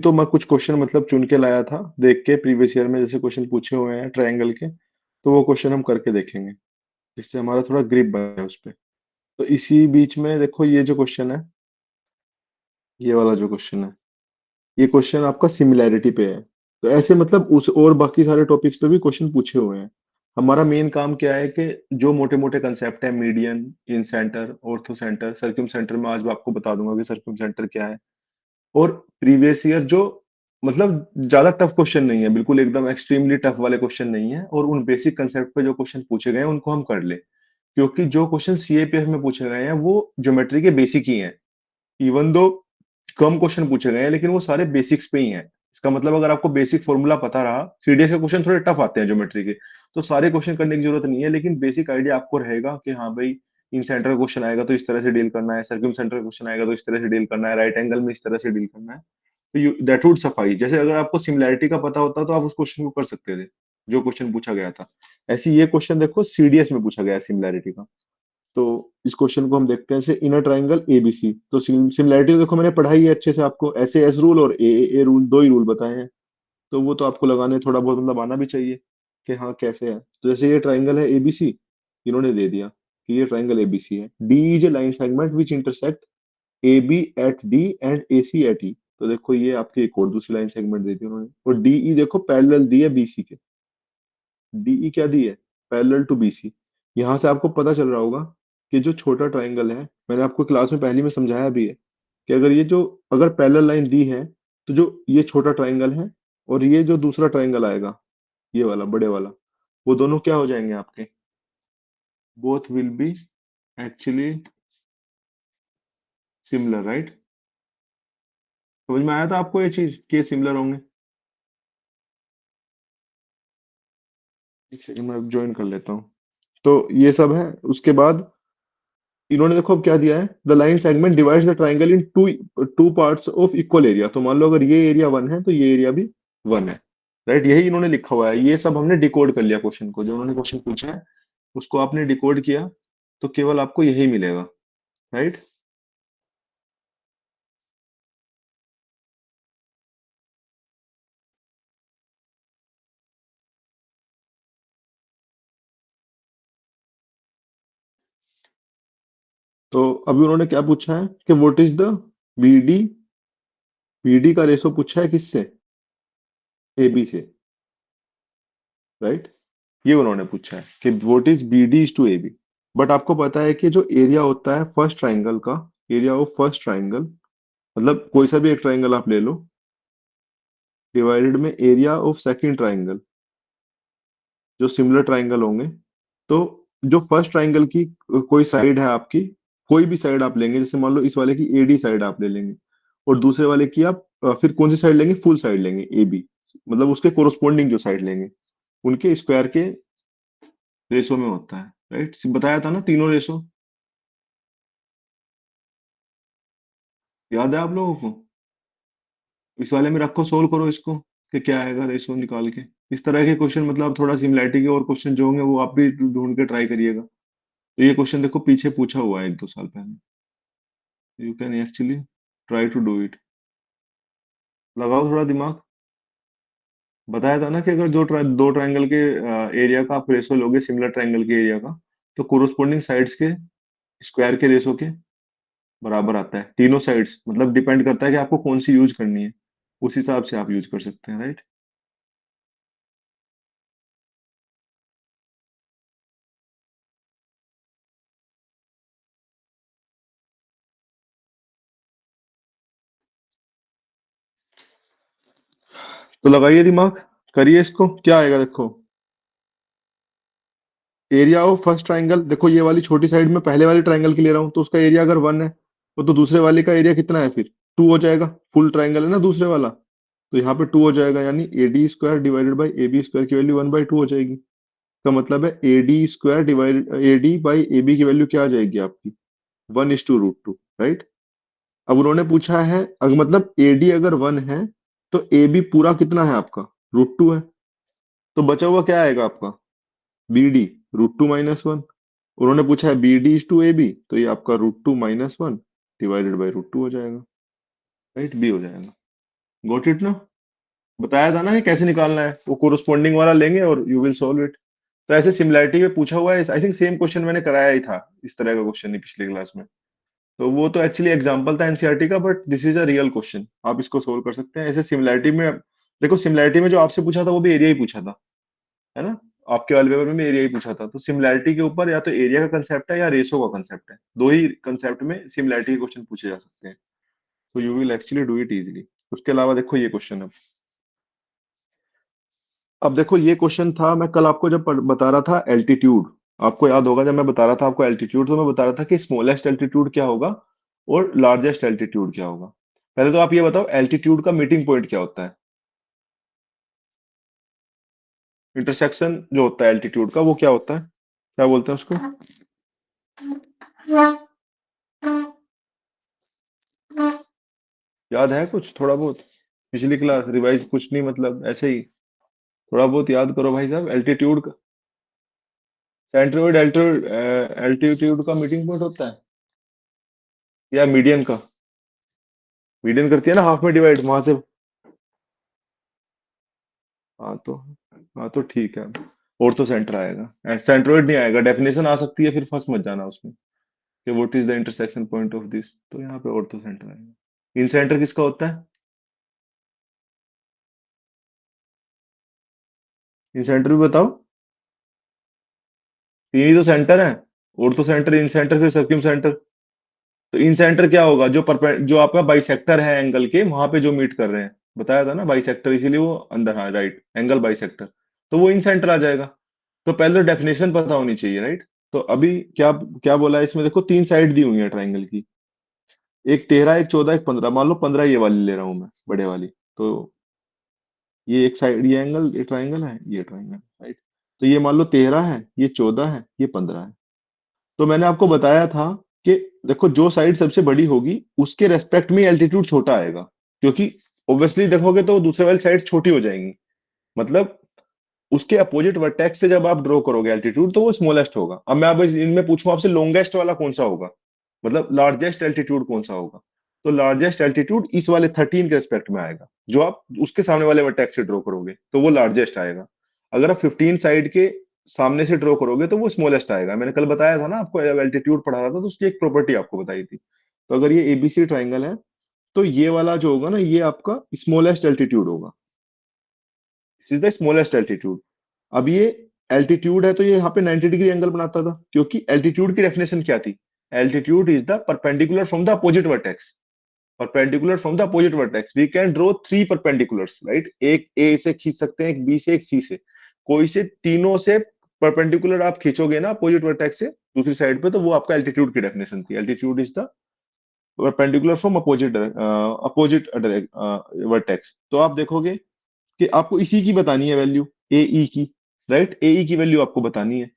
तो मैं कुछ क्वेश्चन मतलब चुन के लाया था, देख के प्रीवियस ईयर में जैसे क्वेश्चन पूछे हुए हैं ट्रायंगल के, तो वो क्वेश्चन हम करके देखेंगे, जिससे हमारा थोड़ा ग्रिप बने उस पे। तो इसी बीच में देखो ये जो क्वेश्चन है, ये वाला जो क्वेश्चन है, ये क्वेश्चन आपका सिमिलैरिटी पे है। तो ऐसे मतलब उस और बाकी सारे टॉपिक्स पे भी क्वेश्चन पूछे हुए हैं। हमारा मेन काम क्या है कि जो मोटे-मोटे कंसेप्ट है, median, incentre, orthocentre, circumcentre, मैं आज आपको बता दूंगा कि सर्कम सेंटर क्या है। और प्रीवियस ईयर जो मतलब ज्यादा टफ क्वेश्चन नहीं है, बिल्कुल एकदम एक्सट्रीमली टफ वाले क्वेश्चन नहीं है, और उन बेसिक कंसेप्ट पे जो क्वेश्चन पूछे गए हैं उनको हम कर ले, क्योंकि जो क्वेश्चन सीएपीएफ में पूछे गए हैं वो ज्योमेट्री के बेसिक ही हैं। इवन दो कम क्वेश्चन पूछे गए हैं, लेकिन वो सारे बेसिक्स पे ही हैं। इसका मतलब अगर आपको बेसिक फॉर्मूला पता रहा, सीडीएस के क्वेश्चन थोड़े टफ आते हैं ज्योमेट्री के, तो सारे क्वेश्चन करने की जरूरत नहीं है, लेकिन बेसिक आइडिया आपको रहेगा कि हाँ भाई, इन सेंटर का क्वेश्चन आएगा तो इस तरह से डील करना है, सर्कम सेंटर का क्वेश्चन आएगा तो इस तरह से डील करना है, राइट एंगल में इस तरह से डील करना है। तो यू दैट वुड सफाइस। जैसे अगर आपको सिमिलैरिटी का पता होता तो आप उस क्वेश्चन को कर सकते थे, जो क्वेश्चन पूछा गया था। ऐसे ये क्वेश्चन देखो सीडीएस में पूछा गया है सिमिलैरिटी का। तो इस क्वेश्चन को हम देखते हैं, जैसे इनर ट्राइंगल एबीसी, तो सिमिलैरिटी देखो मैंने पढ़ाई है अच्छे से, आपको ऐसे एस रूल और ए रूल, दो ही रूल बताए हैं। तो वो तो आपको लगाने थोड़ा बहुत मतलब आना भी चाहिए कि हाँ कैसे है। तो जैसे ये ट्राइंगल है एबीसी, इन्होंने दे दिया कि ये ट्राइंगल एबीसी है, D is a line segment which intersect A B at D and A C at E. तो देखो ये आपकी एक और दूसरी लाइन सेगमेंट दे दी उन्होंने, और डी ई देखो पैरेलल दी है बीसी के। डी ई क्या दी है? Parallel to BC. यहां से आपको पता चल रहा होगा कि जो छोटा ट्राइंगल है, मैंने आपको क्लास में पहली में समझाया भी है कि अगर ये जो अगर पैरेलल लाइन दी है, तो जो ये छोटा ट्राइंगल है और ये जो दूसरा ट्राइंगल आएगा, ये वाला बड़े वाला, वो दोनों क्या हो जाएंगे आपके? Both will be actually similar, right? समझ में आया था आपको ये चीज कि ये सिमिलर होंगे? एक सेकंड मैं ज्वाइन कर लेता हूँ। तो ये सब है। उसके बाद इन्होंने देखो अब क्या दिया है, the line segment divides the triangle into two parts of equal area. तो मान लो अगर ये एरिया वन है तो ये एरिया भी वन है, राइट? यही इन्होंने लिखा हुआ है। ये सब हमने डिकोड कर लिया क्वेश्चन को, जो उन्होंने क्वेश्चन पूछा है उसको आपने डिकोड किया, तो केवल आपको यही मिलेगा, राइट? तो अभी उन्होंने क्या पूछा है कि what is the BD, BD का रेशो पूछा है किससे? एबी से, राइट? ये उन्होंने पूछा है कि what is BD is to AB. But आपको पता है कि जो एरिया होता है फर्स्ट ट्राइंगल का, एरिया ऑफ फर्स्ट ट्राइंगल, मतलब कोई सा भी एक ट्राइंगल आप ले लो, डिवाइडेड में एरिया ऑफ सेकंड ट्राइंगल, जो सिमिलर ट्राइंगल होंगे। तो जो फर्स्ट ट्राइंगल की कोई साइड है आपकी, कोई भी साइड आप लेंगे, जैसे मान लो इस वाले की एडी साइड आप ले लेंगे, और दूसरे वाले की आप फिर कौन सी साइड लेंगे? फुल साइड लेंगे ए बी, मतलब उसके कोरोस्पोंडिंग जो साइड लेंगे, उनके स्क्वायर के रेशो में होता है, राइट? बताया था ना तीनों रेशो, याद है आप लोगों को? इस वाले में रखो, सोल्व करो इसको कि क्या आएगा रेशो निकाल के। इस तरह के क्वेश्चन मतलब थोड़ा सिमिलैरिटी के और क्वेश्चन जो होंगे वो आप भी ढूंढ के ट्राई करिएगा। तो ये क्वेश्चन देखो पीछे पूछा हुआ है एक दो साल पहले, you can actually try to do it. लगाओ थोड़ा दिमाग। बताया था ना कि अगर दो ट्रायंगल के एरिया का आप रेशो लोगे सिमिलर ट्रायंगल के एरिया का, तो कोरोस्पोंडिंग साइड्स के स्क्वायर के रेशो के बराबर आता है। तीनों साइड्स मतलब डिपेंड करता है कि आपको कौन सी यूज करनी है, उस हिसाब से आप यूज कर सकते हैं, राइट? तो लगाइए दिमाग, करिए इसको, क्या आएगा देखो। एरिया ऑफ फर्स्ट ट्राइंगल, देखो ये वाली छोटी साइड में पहले वाले ट्राइंगल की ले रहा हूँ, तो उसका एरिया अगर वन है, तो दूसरे वाले का एरिया कितना है फिर? टू हो जाएगा। फुल ट्राइंगल है ना दूसरे वाला, तो यहाँ पे टू हो जाएगा, यानी A D square divided by A B square की वैल्यू वन बाई टू हो जाएगी। का मतलब है A D square divide A D by A B की वैल्यू क्या आ जाएगी आपकी? One is to root two, right? अब उन्होंने पूछा है अगर मतलब ए डी अगर वन है, तो ए बी पूरा कितना है आपका? रूट टू है। तो बचा हुआ क्या आएगा आपका? B D, root two minus one. उन्होंने पूछा है B D is to A B, तो ये आपका root two minus one divided by root two हो जाएगा, राइट? बी हो जाएगा। गॉट इट ना? बताया था ना कि कैसे निकालना है, वो कोरोस्पोंडिंग वाला लेंगे और यू विल सॉल्व इट। तो ऐसे सिमिलैरिटी में पूछा हुआ है, आई थिंक सेम क्वेश्चन मैंने कराया ही था, इस तरह का क्वेश्चन ही पिछले क्लास में। तो वो तो एक्चुअली एग्जांपल था एनसीईआरटी का, but this is a real question, आप इसको सोल्व कर सकते हैं ऐसे सिमिलैरिटी में। देखो सिमिलैरिटी में जो आपसे पूछा था वो भी एरिया ही पूछा था, है ना? आपके वाले पेपर में भी एरिया ही पूछा था, तो सिमिलैरिटी के ऊपर या तो एरिया का कंसेप्ट है या रेशो का कंसेप्ट है, दो ही कंसेप्ट में सिमिलैरिटी के क्वेश्चन पूछे जा सकते हैं। तो you will actually do it easily. उसके अलावा देखो ये क्वेश्चन है। अब देखो ये क्वेश्चन था, मैं कल आपको जब बता रहा था एल्टीट्यूड, आपको याद होगा जब मैं बता रहा था आपको एल्टीट्यूड, तो मैं बता रहा था कि स्मॉलेस्ट एल्टीट्यूड क्या होगा और लार्जेस्ट एल्टीट्यूड क्या होगा। पहले तो आप ये बताओ एल्टीट्यूड का मीटिंग पॉइंट क्या होता है? इंटरसेक्शन जो होता है एल्टीट्यूड का वो क्या होता है, क्या बोलते हैं उसको? याद है कुछ थोड़ा बहुत? पिछली क्लास रिवाइज कुछ नहीं, मतलब ऐसे ही थोड़ा बहुत याद करो भाई साहब। एल्टीट्यूड का सेंट्रोइड एल्टीट्यूड का मीटिंग पॉइंट होता है या मीडियन का? मीडियन करती है ना हाफ में डिवाइड वहां से। हाँ तो, हाँ तो ठीक है, ऑर्थो सेंटर आएगा, सेंट्रोइड नहीं आएगा। डेफिनेशन आ सकती है, फिर फंस मत जाना उसमें कि what is the intersection point of this, तो यहाँ पे ऑर्थो सेंटर आएगा। इन सेंटर किसका होता है? इन सेंटर भी बताओ। तीन ही तो सेंटर है, ऑर्थो सेंटर, इन सेंटर, फिर सर्क्यूम सेंटर। तो इन सेंटर क्या होगा? जो आपका बाइसेक्टर है एंगल के, वहां पे जो मीट कर रहे हैं, बताया था ना बाइसेक्टर, इसीलिए वो अंदर, हाँ राइट, एंगल बाइसेक्टर। तो वो इन सेंटर आ जाएगा। तो पहले तो डेफिनेशन पता होनी चाहिए, राइट? तो अभी क्या क्या बोला है इसमें, देखो तीन साइड दी हुई है ट्राइंगल की, एक 13, एक 14, एक 15। मान लो 15 ये वाली ले रहा हूं मैं, बड़े वाली। तो ये एक साइड, ये एंगल, ये ट्राइंगल है, ये ट्राइंगल, राइट? तो ये मान लो 13 है, ये 14 है, ये 15 है। तो मैंने आपको बताया था कि देखो जो साइड सबसे बड़ी होगी उसके रेस्पेक्ट में एल्टीट्यूड छोटा आएगा, क्योंकि ऑब्वियसली देखोगे तो दूसरे वाली साइड छोटी हो जाएंगी। मतलब उसके अपोजिट वर्टेक्स से जब आप ड्रॉ करोगे एल्टीट्यूड, तो वो स्मॉलेस्ट होगा। अब मैं अब इनमें पूछूं आपसे, लॉन्गेस्ट वाला कौन सा होगा, मतलब लार्जेस्ट एल्टीट्यूड कौन सा होगा? तो लार्जेस्ट एल्टीट्यूड इस वाले 13 के रेस्पेक्ट में आएगा, जो आप उसके सामने वाले वर्टेक्स से ड्रॉ करोगे तो वो लार्जेस्ट आएगा। अगर आप 15 साइड के सामने से ड्रॉ करोगे तो वो स्मॉलेस्ट आएगा। मैंने कल बताया था ना आपको, एल्टीट्यूड पढ़ा रहा था तो उसकी एक प्रॉपर्टी आपको बताई थी। तो अगर ये एबीसी ट्राइंगल है, तो ये वाला जो होगा ना, ये आपका स्मॉलेस्ट एल्टीट्यूड होगा। This is the smallest altitude. अब ये एल्टीट्यूड है तो ये यहाँ पे 90 डिग्री एंगल बनाता था, क्योंकि एल्टीट्यूड की डेफिनेशन क्या थी? Altitude is the perpendicular from the opposite vertex. Perpendicular from the opposite vertex, we can draw three perpendiculars, right? एक ए से खींच सकते हैं, एक बी से, एक सी से। कोई से तीनों से परपेंडिकुलर आप खींचोगे ना अपोजिट वर्टेक्स से दूसरी साइड पे, तो वो आपका एल्टीट्यूड की डेफिनेशन थी। Altitude is the perpendicular from opposite opposite vertex. तो आप देखोगे कि आपको इसी की बतानी है वैल्यू, ए ई की, राइट? ए ई की वैल्यू आपको बतानी है।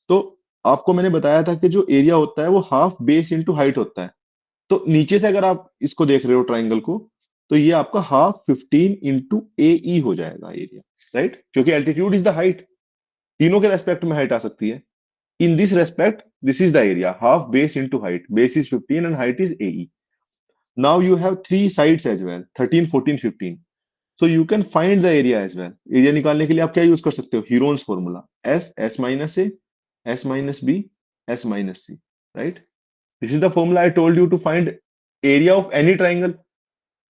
तो आपको मैंने बताया था कि जो एरिया होता है वो हाफ बेस इंटू हाइट होता है। तो नीचे से अगर आप इसको देख रहे हो ट्राइंगल को, तो ये आपका हाफ 15 इंटू ए ई हो जाएगा एरिया, राइट? क्योंकि एल्टीट्यूड इज द हाइट, तीनों के रेस्पेक्ट में हाइट आ सकती है। In this respect this is the area, half base into height, base is 15 and height is A E. Now you have three sides as well, 13, 14, 15। So you can find the area as well. Area निकालने के लिए आप क्या use कर सकते हो? Heron's formula, S, S minus A, S minus B, S minus C, right? This is the formula I told you to find area of any triangle.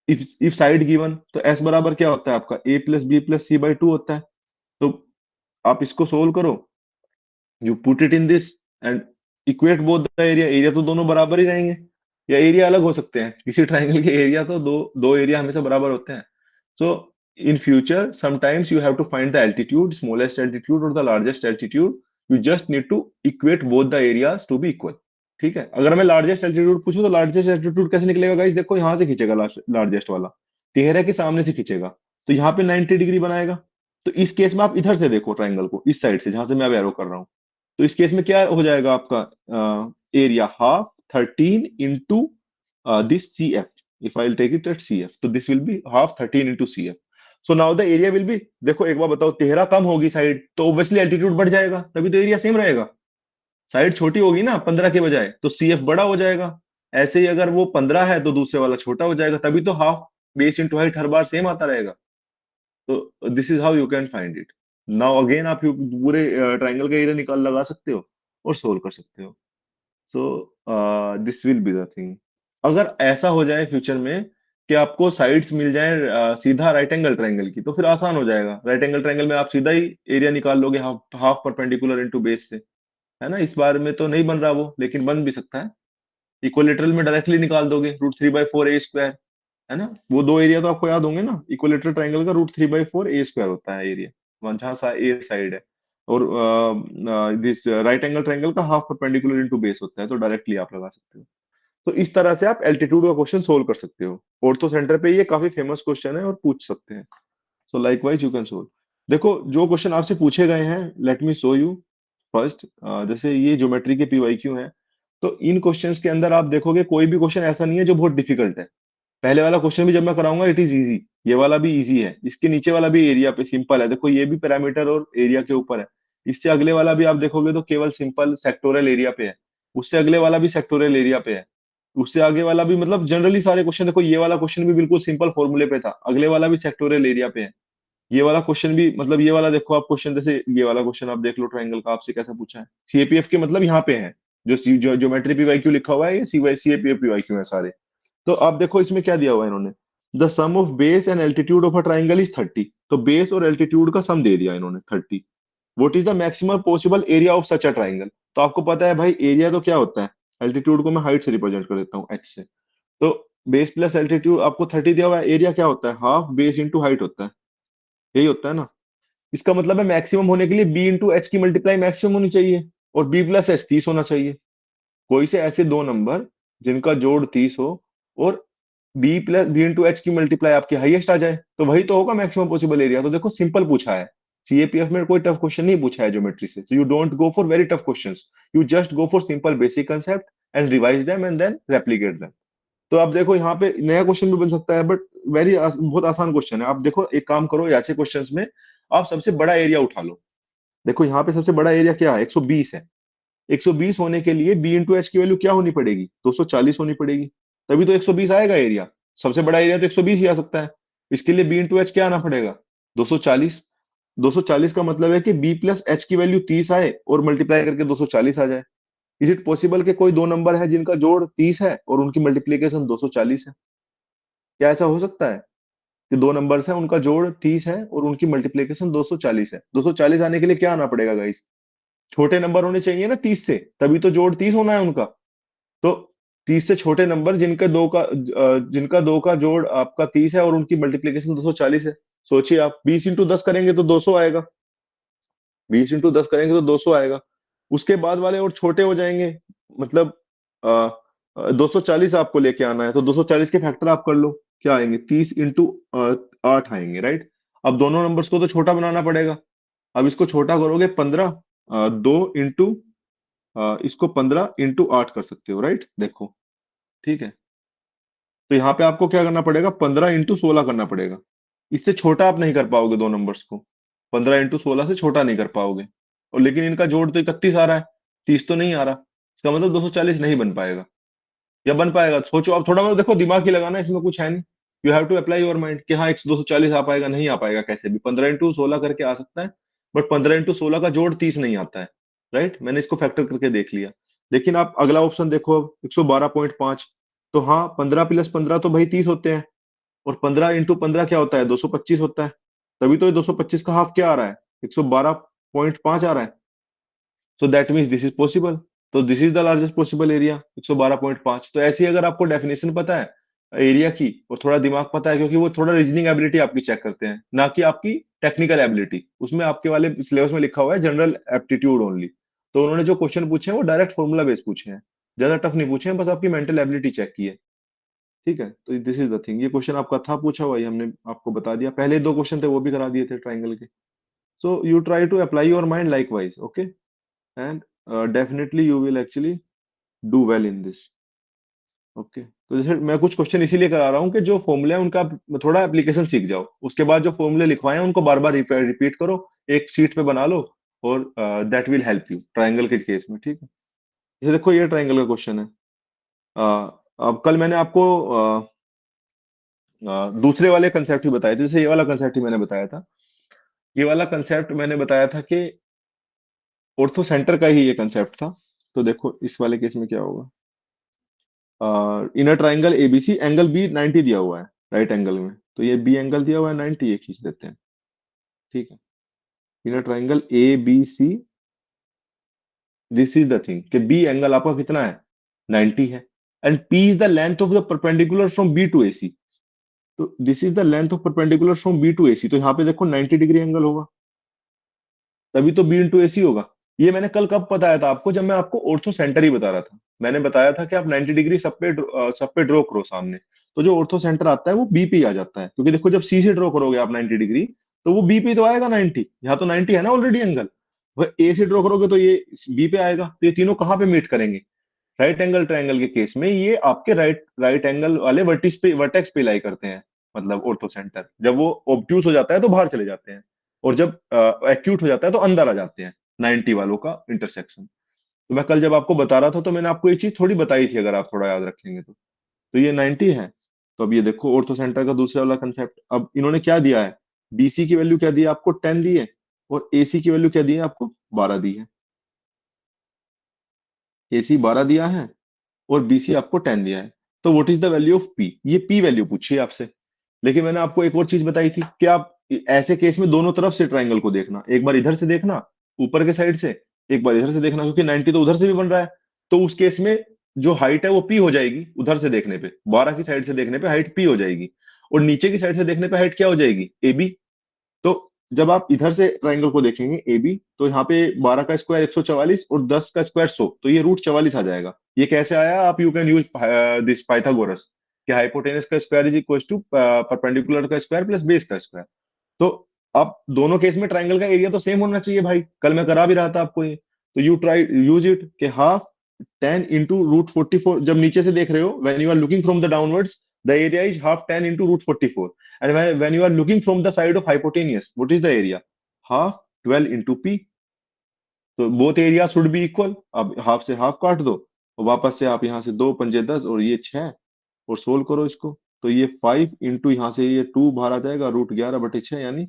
If side given, तो S बराबर क्या होता है आपका? A plus B plus C by two होता है। तो आप इसको सोल्व करो, you put it in this and equate both the area. Area तो दोनों बराबर ही रहेंगे, या एरिया अलग हो सकते हैं, किसी ट्राइंगल के एरिया तो दो दो एरिया हमेशा बराबर होते हैं। So in future sometimes you have to find the altitude, smallest altitude और the largest altitude. You just need to equate both the areas to be equal. ठीक है? अगर मैं लार्जेस्ट एल्टीट्यूड पूछूं तो लार्जेस्ट एल्टीट्यूड कैसे निकलेगा गाइस? देखो यहां से खींचेगा, लार्जेस्ट वाला तिहरे के सामने से खींचेगा, तो यहाँ पे 90 डिग्री बनाएगा। तो इस केस में आप इधर से देखो ट्राइंगल को, इस साइड से जहां से मैं अब एरो कर रहा हूँ। तो इस केस में क्या हो जाएगा आपका area? Half 13 into this C F. If I take it at C F, तो this will be half 13 into C F. So now the area will be, देखो एक बार बताओ, 13 कम होगी साइड तो ऑब्वियसली एल्टीट्यूड बढ़ जाएगा, तभी तो एरिया सेम रहेगा। साइड छोटी होगी ना 15 के बजाय, तो सी एफ बड़ा हो जाएगा। ऐसे ही अगर वो 15 है तो दूसरे वाला छोटा हो जाएगा, तभी तो हाफ बेस इंटू हाइट हर बार सेम आता रहेगा? तो this is how you can find it. Now again आप पूरे ट्राइंगल का एरिया निकाल लगा सकते हो और सोल्व कर सकते हो। So this will be the thing. अगर ऐसा हो जाए फ्यूचर में कि आपको साइड्स मिल जाए सीधा राइट एंगल ट्राइंगल की, तो फिर आसान हो जाएगा। राइट एंगल ट्राइंगल में आप सीधा ही एरिया निकाल लोगे, half half perpendicular into base से, है ना। इस बार में तो नहीं बन रहा वो, लेकिन बन भी सकता है। इक्विलेटरल में डायरेक्टली निकाल दोगे, √3/4 a², है ना। वो दो एरिया तो आपको याद होंगे ना, इक्विलेटरल ट्राइंगल का √3/4 a² होता है एरिया, वहां जहां सा ए साइड है। और दिस राइट एंगल ट्राइंगल का हाफ परपेंडिकुलर इनटू बेस होता है, तो डायरेक्टली आप लगा सकते हो। तो इस तरह से आप एल्टीट्यूड का क्वेश्चन सोल्व कर सकते हो। ऑर्थो सेंटर पे ये काफी फेमस क्वेश्चन है और पूछ सकते हैं। सो लाइकवाइज यू कैन सोल्व। देखो जो क्वेश्चन आपसे पूछे गए हैं, let me show you first. जैसे ये ज्योमेट्री के पीवाईक्यू हैं, तो इन क्वेश्चंस के अंदर आप देखोगे कोई भी क्वेश्चन ऐसा नहीं है जो बहुत डिफिकल्ट है। पहले वाला क्वेश्चन भी जब मैं कराऊंगा इट इज इजी, ये वाला भी इजी है, इसके नीचे वाला भी एरिया पे सिंपल है, देखो ये भी पैरामीटर और एरिया के ऊपर है। इससे अगले वाला भी आप देखोगे तो केवल सिंपल सेक्टोरियल एरिया पे है। उससे अगले वाला भी सेक्टोरियल एरिया पे है। उससे आगे वाला भी, मतलब जनरली सारे क्वेश्चन, देखो ये वाला क्वेश्चन भी बिल्कुल सिंपल फॉर्मूले पे था, अगले वाला भी सेक्टोरियल एरिया पे है। ये वाला क्वेश्चन भी, मतलब ये वाला देखो आप क्वेश्चन, जैसे ये वाला क्वेश्चन आप देख लो, ट्राइंगल का आपसे कैसा पूछा है, सीएपीएफ के मतलब यहाँ पे है। जो ज्योमेट्री पीवाईक्यू लिखा हुआ है, ये सीएपीएफ पीवाईक्यू है सारे। तो आप देखो इसमें क्या दिया हुआ है इन्होंने, the sum of base and altitude of a triangle is 30। तो बेस और एल्टीट्यूड का सम दे दिया इन्होंने 30। What is the maximum possible area of such a triangle. तो आपको पता है भाई एरिया तो क्या होता है, एल्टीट्यूड को मैं हाइट से रिप्रेजेंट कर देता हूँ, एच से। तो बेस प्लस एल्टीट्यूड आपको 30 दिया हुआ है, एरिया क्या होता है, हाफ बेस इंटू हाइट होता है, यही होता है ना। इसका मतलब है मैक्सिमम होने के लिए बी इंटू एच की मल्टीप्लाई मैक्सिमम होनी चाहिए, और बी प्लस एच 30 होना चाहिए। कोई से ऐसे दो नंबर जिनका जोड़ 30 हो, और बी इंटू एच की मल्टीप्लाई आपकी हाईएस्ट आ जाए, तो वही तो होगा मैक्सिमम पॉसिबल एरिया। तो देखो सिंपल पूछा है, सीएपीएफ में कोई टफ क्वेश्चन नहीं पूछा है ज्योमेट्री से, so you don't go for very tough questions, you just go for simple basic concept and revise them and then replicate them. तो आप देखो यहाँ पे नया क्वेश्चन भी बन सकता है, बट बहुत आसान क्वेश्चन है। आप देखो एक काम करो, ऐसे क्वेश्चंस में आप सबसे बड़ा एरिया उठा लो। देखो यहाँ पे सबसे बड़ा एरिया क्या है, 120 है। 120 होने के लिए बी इंटू एच की वैल्यू क्या होनी पड़ेगी, 240 होनी पड़ेगी, तभी तो 120 आएगा एरिया। सबसे बड़ा एरिया तो 120 ही आ सकता है। इसके लिए बी इंटू एच क्या आना पड़ेगा, 240। 240 का मतलब है कि बी प्लस एच की वैल्यू 30 आए और मल्टीप्लाई करके 240 आ जाए। इज इट पॉसिबल कि कोई दो नंबर है जिनका जोड़ 30 है और उनकी मल्टीप्लीकेशन 240 है? क्या ऐसा हो सकता है कि दो नंबर्स हैं उनका जोड़ 30 है और उनकी मल्टीप्लीकेशन 240 है? 240 आने के लिए क्या आना पड़ेगा गाइस, छोटे नंबर होने चाहिए ना 30 से, तभी तो जोड़ 30 होना है उनका। तो 30 से छोटे नंबर जिनका दो का जोड़ आपका 30 है और उनकी मल्टीप्लीकेशन 240 है। सोचिए आप 20 × 10 करेंगे तो 200 आएगा, 20 × 10 करेंगे तो 200 आएगा। उसके बाद वाले और छोटे हो जाएंगे, मतलब 240 आपको लेके आना है, तो 240 के फैक्टर आप कर लो, क्या आएंगे, 30 × 8 आएंगे, राइट। अब दोनों नंबर्स को तो छोटा बनाना पड़ेगा। अब इसको छोटा करोगे 15, 2 इंटू इसको 15 × 8 कर सकते हो, राइट, देखो, ठीक है। तो यहाँ पे आपको क्या करना पड़ेगा, 15 × 16 करना पड़ेगा। इससे छोटा आप नहीं कर पाओगे दो नंबर्स को, 15 × 16 से छोटा नहीं कर पाओगे। और लेकिन इनका जोड़ तो 31 आ रहा है, 30 तो नहीं आ रहा, इसका मतलब 240 नहीं बन पाएगा। या बन पाएगा, सोचो आप थोड़ा, मतलब देखो दिमाग ही लगाना, इसमें कुछ है नहीं। You have to apply your mind कि हाँ 240 आ पाएगा, नहीं आ पाएगा, कैसे भी 15 × 16 करके आ सकता है। बट 15 × 16 का जोड़ 30 नहीं आता है, राइट। मैंने इसको फैक्टर करके देख लिया। लेकिन आप अगला ऑप्शन देखो अब, 112.5। तो हाँ 15 + 15 तो भाई 30 होते हैं, और 15 × 15 क्या होता है, 225 होता है। तभी तो ये 225 का हाफ क्या आ रहा है, 112.5 आ रहा है। So that means this is possible. तो this is the largest possible area, 112.5। तो ऐसी अगर आपको डेफिनेशन पता है एरिया की, और थोड़ा दिमाग पता है, क्योंकि वो थोड़ा रीजनिंग एबिलिटी आपकी चेक करते हैं, ना कि आपकी टेक्निकल एबिलिटी। उसमें आपके वाले सिलेबस में लिखा हुआ है जनरल एप्टीट्यूड ओनली। तो उन्होंने जो क्वेश्चन पूछे हैं वो डायरेक्ट फॉर्मूला बेस्ड पूछे हैं, ज्यादा टफ नहीं पूछे हैं, बस आपकी मेंटल एबिलिटी चेक की है। ठीक है, तो दिस इज द थिंग। ये क्वेश्चन आपका था पूछा हुआ, ये हमने आपको बता दिया। पहले दो क्वेश्चन थे वो भी करा दिए थे ट्राइंगल के। So you try to apply your mind likewise, okay, and definitely you will actually do well in this. Okay, तो जैसे मैं कुछ क्वेश्चन इसीलिए करा रहा हूँ कि जो फॉर्मूले हैं उनका आप थोड़ा एप्लीकेशन सीख जाओ, उसके बाद जो फॉर्मूले लिखवाए हैं उनको बार बार रिपीट करो, एक सीट पे बना लो, और that will help you triangle के केस में, ठीक है। जैसे देखो ये ट्राइंगल का क्वेश्चन है। अब कल मैंने आपको दूसरे वाले कंसेप्ट ही बताए थे, जैसे ये वाला कंसेप्ट ही मैंने बताया था। ये वाला कंसेप्ट मैंने बताया था कि ऑर्थो सेंटर का ही ये कंसेप्ट था। तो देखो इस वाले केस में क्या होगा, inner triangle ABC, angle B 90 दिया हुआ है राइट एंगल में, तो ये बी एंगल दिया हुआ है 90, ये खींच देते हैं। ठीक है, inner triangle A B C, this is the thing कि बी एंगल आपका कितना है, 90 है, and P is the length of the perpendicular from B to AC. तो this is the length of perpendicular from B to AC, तो यहाँ पे देखो 90 डिग्री एंगल होगा, तभी तो बी इंटू एसी होगा। ये मैंने कल कब बताया था आपको, जब मैं आपको ऑर्थो सेंटर ही बता रहा था। मैंने बताया था कि आप 90 डिग्री सब पे ड्रॉ करो सामने, तो जो ऑर्थो सेंटर आता है वो बी पे ही आ जाता है, क्योंकि देखो जब सी से ड्रॉ करोगे आप 90 डिग्री, तो वो बी पे तो आएगा 90, यहाँ तो 90 है ना ऑलरेडी एंगल। वह ए से ड्रॉ करोगे तो ये बी पे आएगा, तो ये तीनों कहाँ पे मीट करेंगे, राइट एंगल ट्रायंगल के केस में ये आपके राइट राइट एंगल वाले वर्टेक्स पे लाई करते हैं। मतलब ऑर्थो सेंटर जब वो ऑब्ट्यूस हो जाता है तो बाहर चले जाते हैं, और जब एक्यूट हो जाता है तो अंदर आ जाते हैं, 90 वालों का इंटरसेक्शन। तो मैं कल जब आपको बता रहा था तो मैंने आपको ये चीज थोड़ी बताई थी, अगर आप थोड़ा याद रखेंगे तो ये 90 है। तो अब ये देखो ऑर्थो सेंटर का दूसरा वाला कंसेप्ट, अब इन्होंने क्या दिया है, बीसी की वैल्यू क्या दी है आपको, 10 दी है, और एसी की वैल्यू क्या दी है आपको, 12 दी है। एसी 12 दिया है और बीसी आपको 10 दिया है। तो what is the value of P, ये पी वैल्यू पूछी है आपसे। लेकिन मैंने आपको एक और चीज बताई थी कि आप ऐसे केस में दोनों तरफ से ट्राइंगल को देखना, एक बार इधर से देखना ऊपर के साइड से, एक बार इधर से देखना, क्योंकि 90 तो उधर से भी बन रहा है। तो उस केस में जो हाइट है वो पी हो जाएगी, उधर से देखने पे 12 की साइड से देखने पे हाइट पी हो जाएगी, और नीचे की साइड से देखने पे हाइट क्या हो जाएगी, ए बी। तो जब आप इधर से ट्राइंगल को देखेंगे ए बी, तो यहाँ पे 12 का स्क्वायर 144 और 10 का स्क्वायर 100, तो ये रूट 44 आ जाएगा। ये कैसे आया, आप you can use this Pythagoras, कि हाइपोटेनस का square is equal to perpendicular का स्क्वायर प्लस बेस का स्क्वायर। तो अब दोनों केस में ट्राइंगल का एरिया तो सेम होना चाहिए भाई, कल मैं करा भी रहा था आपको ये। तो यू ट्राई यूज इट कि हाफ 10 इंटू रूट 44, जब नीचे से देख रहे हो when you are looking from the downwards, the area is half 10 into root 44, and when you are looking from the side of hypotenuse, what is the area, half 12 into P. तो both area should be equal, अब half से half काट दो, और वापस से आप यहाँ से दो पंजे 10 और ये 6, और सोल्व करो इसको। तो ये 5 इंटू यहाँ से ये 2 बाहर आ जाएगा, रूट 11/6, यानी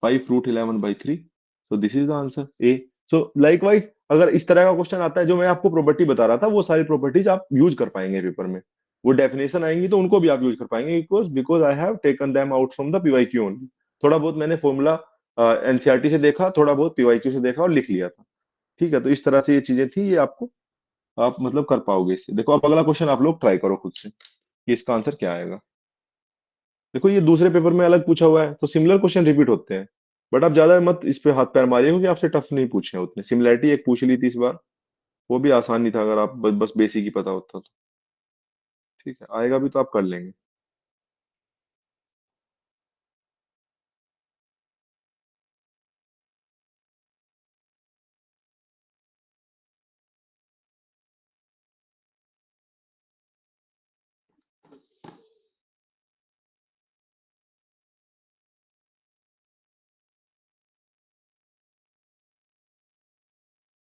5√11/3। सो this is the answer A. So likewise अगर इस तरह का क्वेश्चन आता है, जो मैं आपको प्रॉपर्टी बता रहा था, वो सारी प्रॉपर्टीज आप यूज कर पाएंगे पेपर में। वो डेफिनेशन आएंगी तो उनको भी आप यूज कर पाएंगे, because because I have taken them out from the PYQ only. थोड़ा बहुत मैंने फॉर्मूला एनसीईआरटी से देखा, थोड़ा बहुत पीवाईक्यू से देखा और लिख लिया था। ठीक है, तो इस तरह से ये चीजें थी, ये आपको आप मतलब कर पाओगे इससे। देखो अब अगला क्वेश्चन आप लोग ट्राई करो खुद से कि इसका आंसर क्या आएगा। देखो ये दूसरे पेपर में अलग पूछा हुआ है, तो सिमिलर क्वेश्चन रिपीट होते हैं, बट आप ज्यादा मत इस पे हाथ पैर मारिए, क्योंकि आपसे टफ नहीं पूछे हैं उतने। सिमिलैरिटी एक पूछ ली थी इस बार, वो भी आसान नहीं था, अगर आप बस बेसिक ही पता होता तो। ठीक है, आएगा भी तो आप कर लेंगे।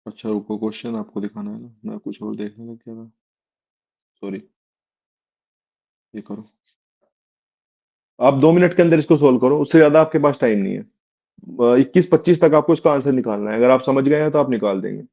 अच्छा रुको, क्वेश्चन आपको दिखाना है ना, मैं कुछ और देखने लग गया था, सॉरी। ये करो, आप 2 मिनट के अंदर इसको सोल्व करो, उससे ज्यादा आपके पास टाइम नहीं है। 21-25 तक आपको इसका आंसर निकालना है, अगर आप समझ गए हैं तो आप निकाल देंगे।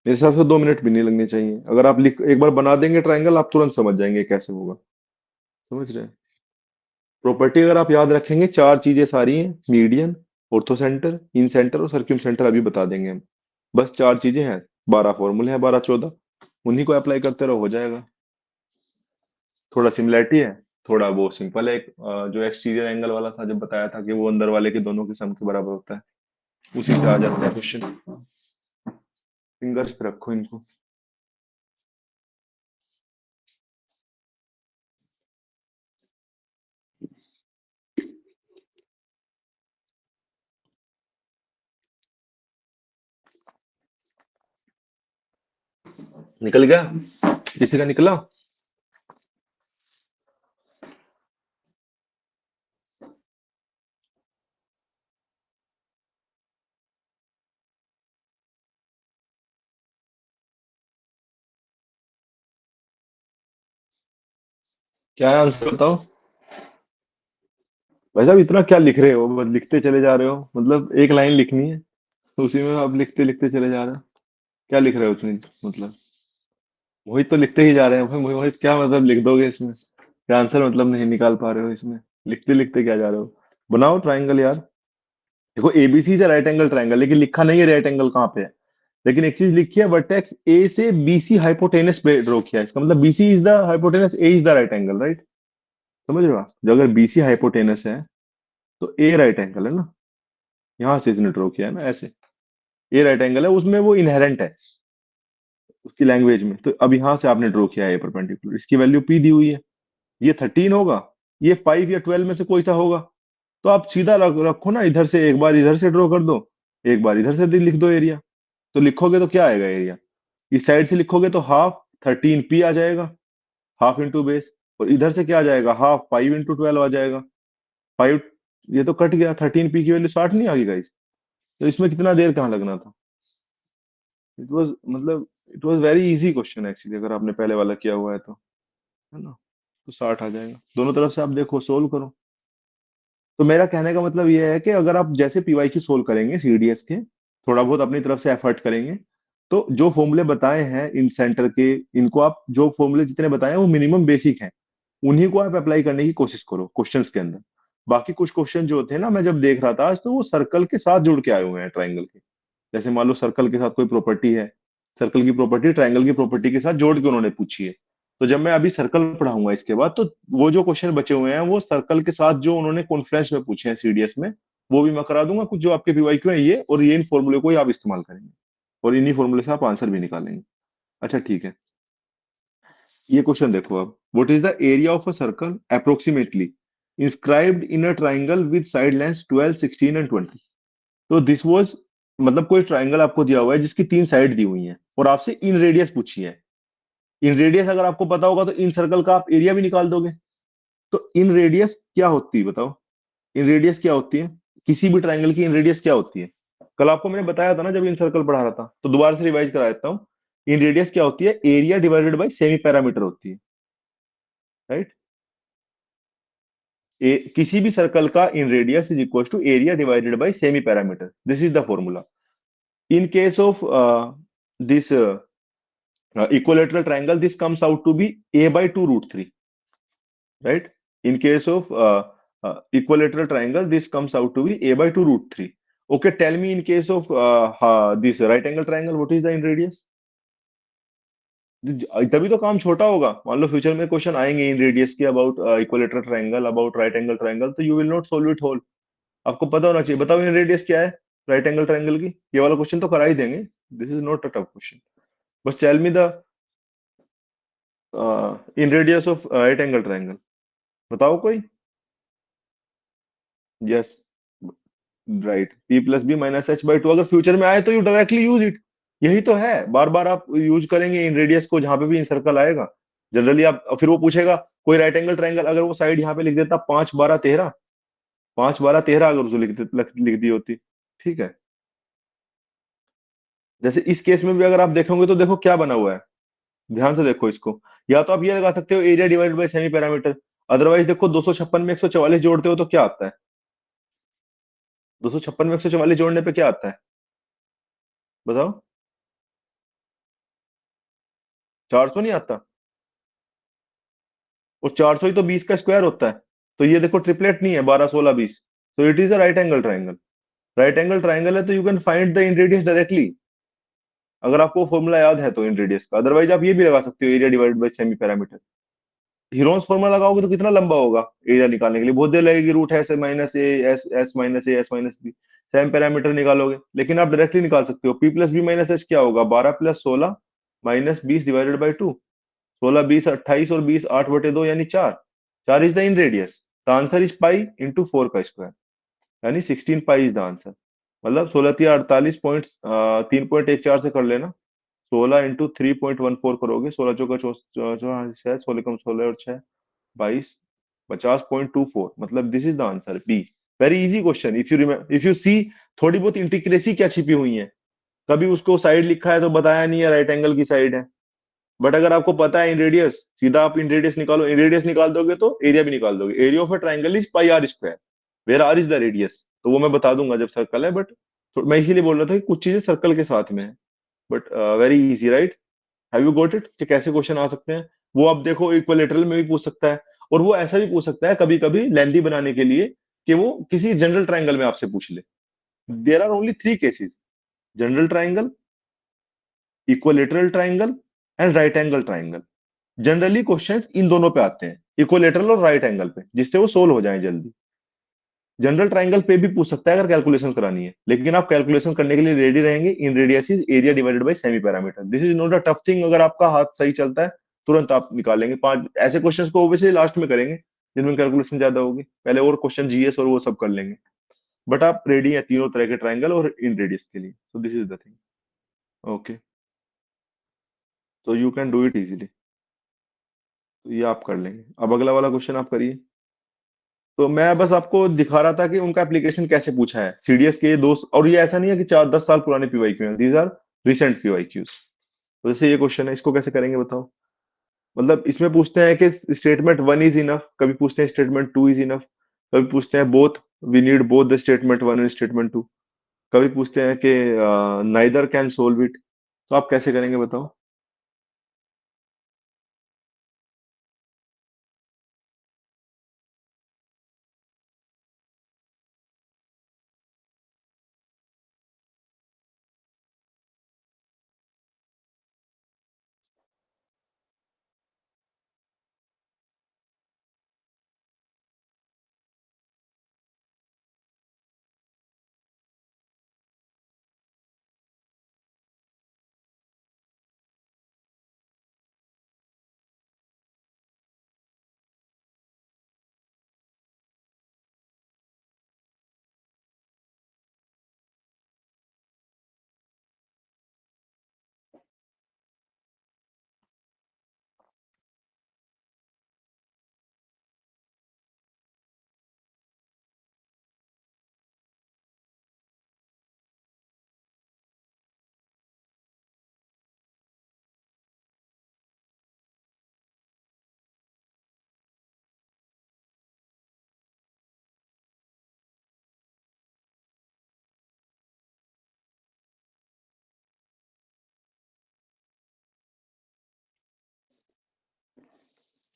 मेरे हिसाब से 2 मिनट भी नहीं लगने चाहिए, अगर आप लिख एक बार बना देंगे ट्रायंगल, आप तुरंत समझ जाएंगे कैसे होगा। समझ रहे हैं, प्रॉपर्टी अगर आप याद रखेंगे, चार चीजें सारी हैं, मीडियन, ऑर्थो सेंटर, इन सेंटर और सर्क्यूम सेंटर, अभी बता देंगे हम। बस चार चीजें हैं, 12 फॉर्मूले हैं, 12-14, उन्हीं को अप्लाई करते रहो, हो जाएगा। थोड़ा सिमिलैरिटी है, थोड़ा वो सिंपल है, जो एक्सटीरियर एंगल वाला था, जब बताया था कि वो अंदर वाले के दोनों के सम के बराबर होता है, उसी से आ जाता है क्वेश्चन। फिंगर्स पे रखो इनको। निकल गया, किसी का निकला। क्या है आंसर बताओ। भाई साहब इतना क्या लिख रहे हो, बस लिखते चले जा रहे हो, मतलब एक लाइन लिखनी है उसी में आप लिखते लिखते चले जा रहे हो। क्या लिख रहे हो उतनी, मतलब मोहित तो लिखते ही जा रहे हैं भाई, मोहित क्या मतलब लिख दोगे इसमें, क्या आंसर मतलब नहीं निकाल पा रहे हो इसमें, लिखते लिखते क्या जा रहे हो। बनाओ ट्रायंगल यार। देखो एबीसी से राइट एंगल ट्रायंगल, लेकिन लिखा नहीं है राइट एंगल कहाँ पे है। लेकिन एक चीज लिखी है, वर्टेक्स ए से बीसी हाइपोटेनस पे ड्रॉ किया है, इसका मतलब BC is the hypotenuse, A is the right angle, right. समझ रहे हो आप? जो अगर बीसी हाइपोटेनस है तो ए राइट एंगल है ना, यहां से इसने ड्रॉ किया है ना ऐसे। ए राइट एंगल है, उसमें वो इनहेरेंट है उसकी लैंग्वेज में, तो अब यहाँ से आपने ड्रॉ किया है परपेंडिकुलर, इसकी वैल्यू पी दी हुई है। ये 13 होगा, ये 5 या 12 में से कोई सा होगा। तो आप सीधा रखो ना, इधर से एक बार इधर से ड्रॉ कर दो, एक बार इधर से लिख दो एरिया। तो लिखोगे तो क्या आएगा एरिया, इस साइड से लिखोगे तो हाफ 13 पी आ जाएगा, हाफ इंटू बेस। और इधर से क्या आ जाएगा, हाफ 5 इंटू 12 आ जाएगा, 5। ये तो कट गया, 13 पी की वैल्यू 60 नहीं आ गई गाइस। तो इसमें कितना देर कहाँ लगना था। इट वाज मतलब it was very easy question actually, अगर आपने पहले वाला किया हुआ है तो, है ना। तो 60 आ जाएगा, दोनों तरफ से आप देखो सोल्व करो। तो मेरा कहने का मतलब ये है कि अगर आप जैसे पीवाईक्यू सोल्व करेंगे सीडीएस के, थोड़ा बहुत अपनी तरफ से एफर्ट करेंगे, तो जो फॉर्मूले बताए हैं इन सेंटर के, इनको आप जो फॉर्मूले जितने बताए हैं वो मिनिमम बेसिक हैं, उन्हीं को आप अप्लाई करने की कोशिश करो क्वेश्चंस के अंदर। बाकी कुछ क्वेश्चन जो थे ना, मैं जब देख रहा था आज, तो वो सर्कल के साथ जुड़ के आए हुए हैं ट्राइंगल के। जैसे मान लो सर्कल के साथ कोई प्रॉपर्टी है, सर्कल की प्रॉपर्टी ट्राइंगल की प्रॉपर्टी के साथ जोड़ के उन्होंने पूछी है। तो जब मैं अभी सर्कल पढ़ाऊंगा इसके बाद, तो वो जो क्वेश्चन बचे हुए हैं वो सर्कल के साथ जो उन्होंने कॉन्फ्रेंस में पूछे हैं सीडीएस में, वो भी मैं करा दूंगा। कुछ जो आपके पीवाईक्यू है ये, और ये इन फॉर्मूले को ही आप इस्तेमाल करेंगे, और इन्हीं फॉर्मूले से आप आंसर भी निकालेंगे। अच्छा ठीक है, ये क्वेश्चन देखो अब, what is the area of a circle approximately inscribed in a triangle with side length 12, 16 and 20। तो दिस वाज, मतलब कोई ट्राइंगल आपको दिया हुआ है जिसकी 3 साइड दी हुई हैं, और आपसे इन रेडियस पूछी है। इन रेडियस अगर आपको पता होगा तो इन सर्कल का आप एरिया भी निकाल दोगे। तो इन रेडियस क्या होती है बताओ, इन रेडियस क्या होती है, किसी भी ट्राइंगल की इन रेडियस क्या होती है। कल आपको मैंने बताया था ना जब इन सर्कल पढ़ा रहा था, तो दोबारा से रिवाइज करा देता हूँ। इन रेडियस क्या होती है, area divided by semi parameter होती है, राइट। किसी भी सर्कल का in radius is equal to area divided by semi parameter, this is the formula. In case of this equilateral triangle, this comes out to be a by 2 root 3, right. In case of equilateral triangle, this comes out to be a by 2 root 3. Okay, tell me in case of this right angle triangle, what is the in radius। तभी तो काम छोटा होगा। मान लो future में question आएंगे इन radius के, about equilateral triangle, about right angle triangle, तो you will not solve it whole. आपको पता होना चाहिए, बताओ इन रेडियस क्या है राइट एंगल ट्रायंगल की, ये वाला क्वेश्चन तो करा ही देंगे। This is not a tough question. बस tell me the inradius of right angle triangle, बताओ कोई। Yes, right, P plus B minus H by two, अगर फ्यूचर में आए तो यू डायरेक्टली यूज इट। यही तो है, बार बार आप यूज करेंगे इन रेडियस को जहां पे भी इन सर्कल आएगा। जनरली आप, फिर वो पूछेगा कोई राइट एंगल ट्रायंगल, अगर वो साइड यहाँ पे लिख देता 5 12 13, 5 12 13 अगर उसको लिख दी होती, ठीक है। जैसे इस केस में भी अगर आप देखोगे तो देखो क्या बना हुआ है, ध्यान से देखो इसको। या तो आप ये लगा सकते हो area divided by semi parameter, otherwise देखो 256 में 144 जोड़ते हो तो क्या आता है, 256 में 144 जोड़ने पे क्या आता है, बताओ। 400 नहीं आता, और 400 ही तो 20 का स्क्वायर होता है। तो ये देखो ट्रिपलेट नहीं है, 12 16 20, तो it is a right angle triangle. Right angle triangle है तो you can find the in radius directly, अगर आपको फॉर्मूला याद है तो इन रेडियस का। अदरवाइज आप ये भी लगा सकते हो area divided by semi parameter. Heron's formula लगाओगे तो कितना लंबा होगा, एरिया निकालने के लिए बहुत देर लगेगी, रूट है S minus A S S minus A S minus B, same parameter निकालोगे। लेकिन आप डायरेक्टली निकाल सकते हो, P plus B minus H क्या होगा, 12 + 16 -20 डिवाइडेड बाई 2। 16 20 28, और 20 8/2 यानी 4। 4 is the in radius, the answer is pi into 4 का स्क्वायर, यानी 16 पाई इज द आंसर। मतलब 16 × 3 = 48 पॉइंट, 3.14 से कर लेना। 16 × 3.14 करोगे, 16 × 4 = 6, 16 और 6 22, 50.24, मतलब this is the answer B. Very easy question, if you see, थोड़ी बहुत इंटीग्रेसी क्या छिपी हुई है। कभी उसको साइड लिखा है तो बताया नहीं है राइट एंगल की साइड है, बट अगर आपको पता है इन रेडियस, सीधा आप इन रेडियस निकालो, इन रेडियस निकाल दोगे तो एरिया भी निकाल दोगे। Area of a triangle is pi R square, where R is the radius. तो वो मैं बता दूंगा जब सर्कल है, बट मैं इसीलिए बोल रहा था कि कुछ चीजें सर्कल के साथ में है। But very easy right. Have you got it कि कैसे क्वेश्चन आ सकते हैं। वो आप देखो इक्विलेटरल में भी पूछ सकता है, और वो ऐसा भी पूछ सकता है कभी कभी लेंथी बनाने के लिए कि वो किसी जनरल ट्राइंगल में आपसे पूछ ले। There are only three cases: general triangle, equilateral triangle and right angle triangle. Generally questions इन दोनों पे आते हैं, इक्विलेटरल और राइट एंगल पे, जिससे वो सोल्व हो जाए जल्दी। जनरल ट्राइंगल पे भी पूछ सकता है अगर कैलकुलेशन करानी है, लेकिन आप कैलकुलेशन करने के लिए रेडी रहेंगे इन radius is area divided by semi parameter. This is not a tough thing. अगर आपका हाथ सही चलता है तुरंत आप निकालेंगे। पांच ऐसे क्वेश्चंस को ओबियसली लास्ट में करेंगे जिनमें कैलकुलेशन ज्यादा होगी, पहले और क्वेश्चन जीएस और वो सब कर लेंगे। बट आप रेडी है तीनों तरह के ट्राइंगल और इन रेडियस के लिए, so this is the thing. Okay, तो you can do it easily. तो ये आप कर लेंगे। अब अगला वाला क्वेश्चन आप करिए। तो मैं बस आपको दिखा रहा था कि उनका एप्लीकेशन कैसे पूछा है सीडीएस के दो, और ये ऐसा नहीं है कि 4-10 साल पुराने पीवाईक्यू हैं, दीज आर रिसेंट पीवाईक्यूज। तो जैसे ये क्वेश्चन है, इसको कैसे करेंगे बताओ। मतलब इसमें पूछते हैं कि स्टेटमेंट वन इज इनफ, कभी पूछते हैं स्टेटमेंट टू इज इनफ, कभी पूछते हैं both, we need both the statement one and statement two, कभी पूछते हैं कि नाइदर कैन सोल्व इट। तो आप कैसे करेंगे बताओ।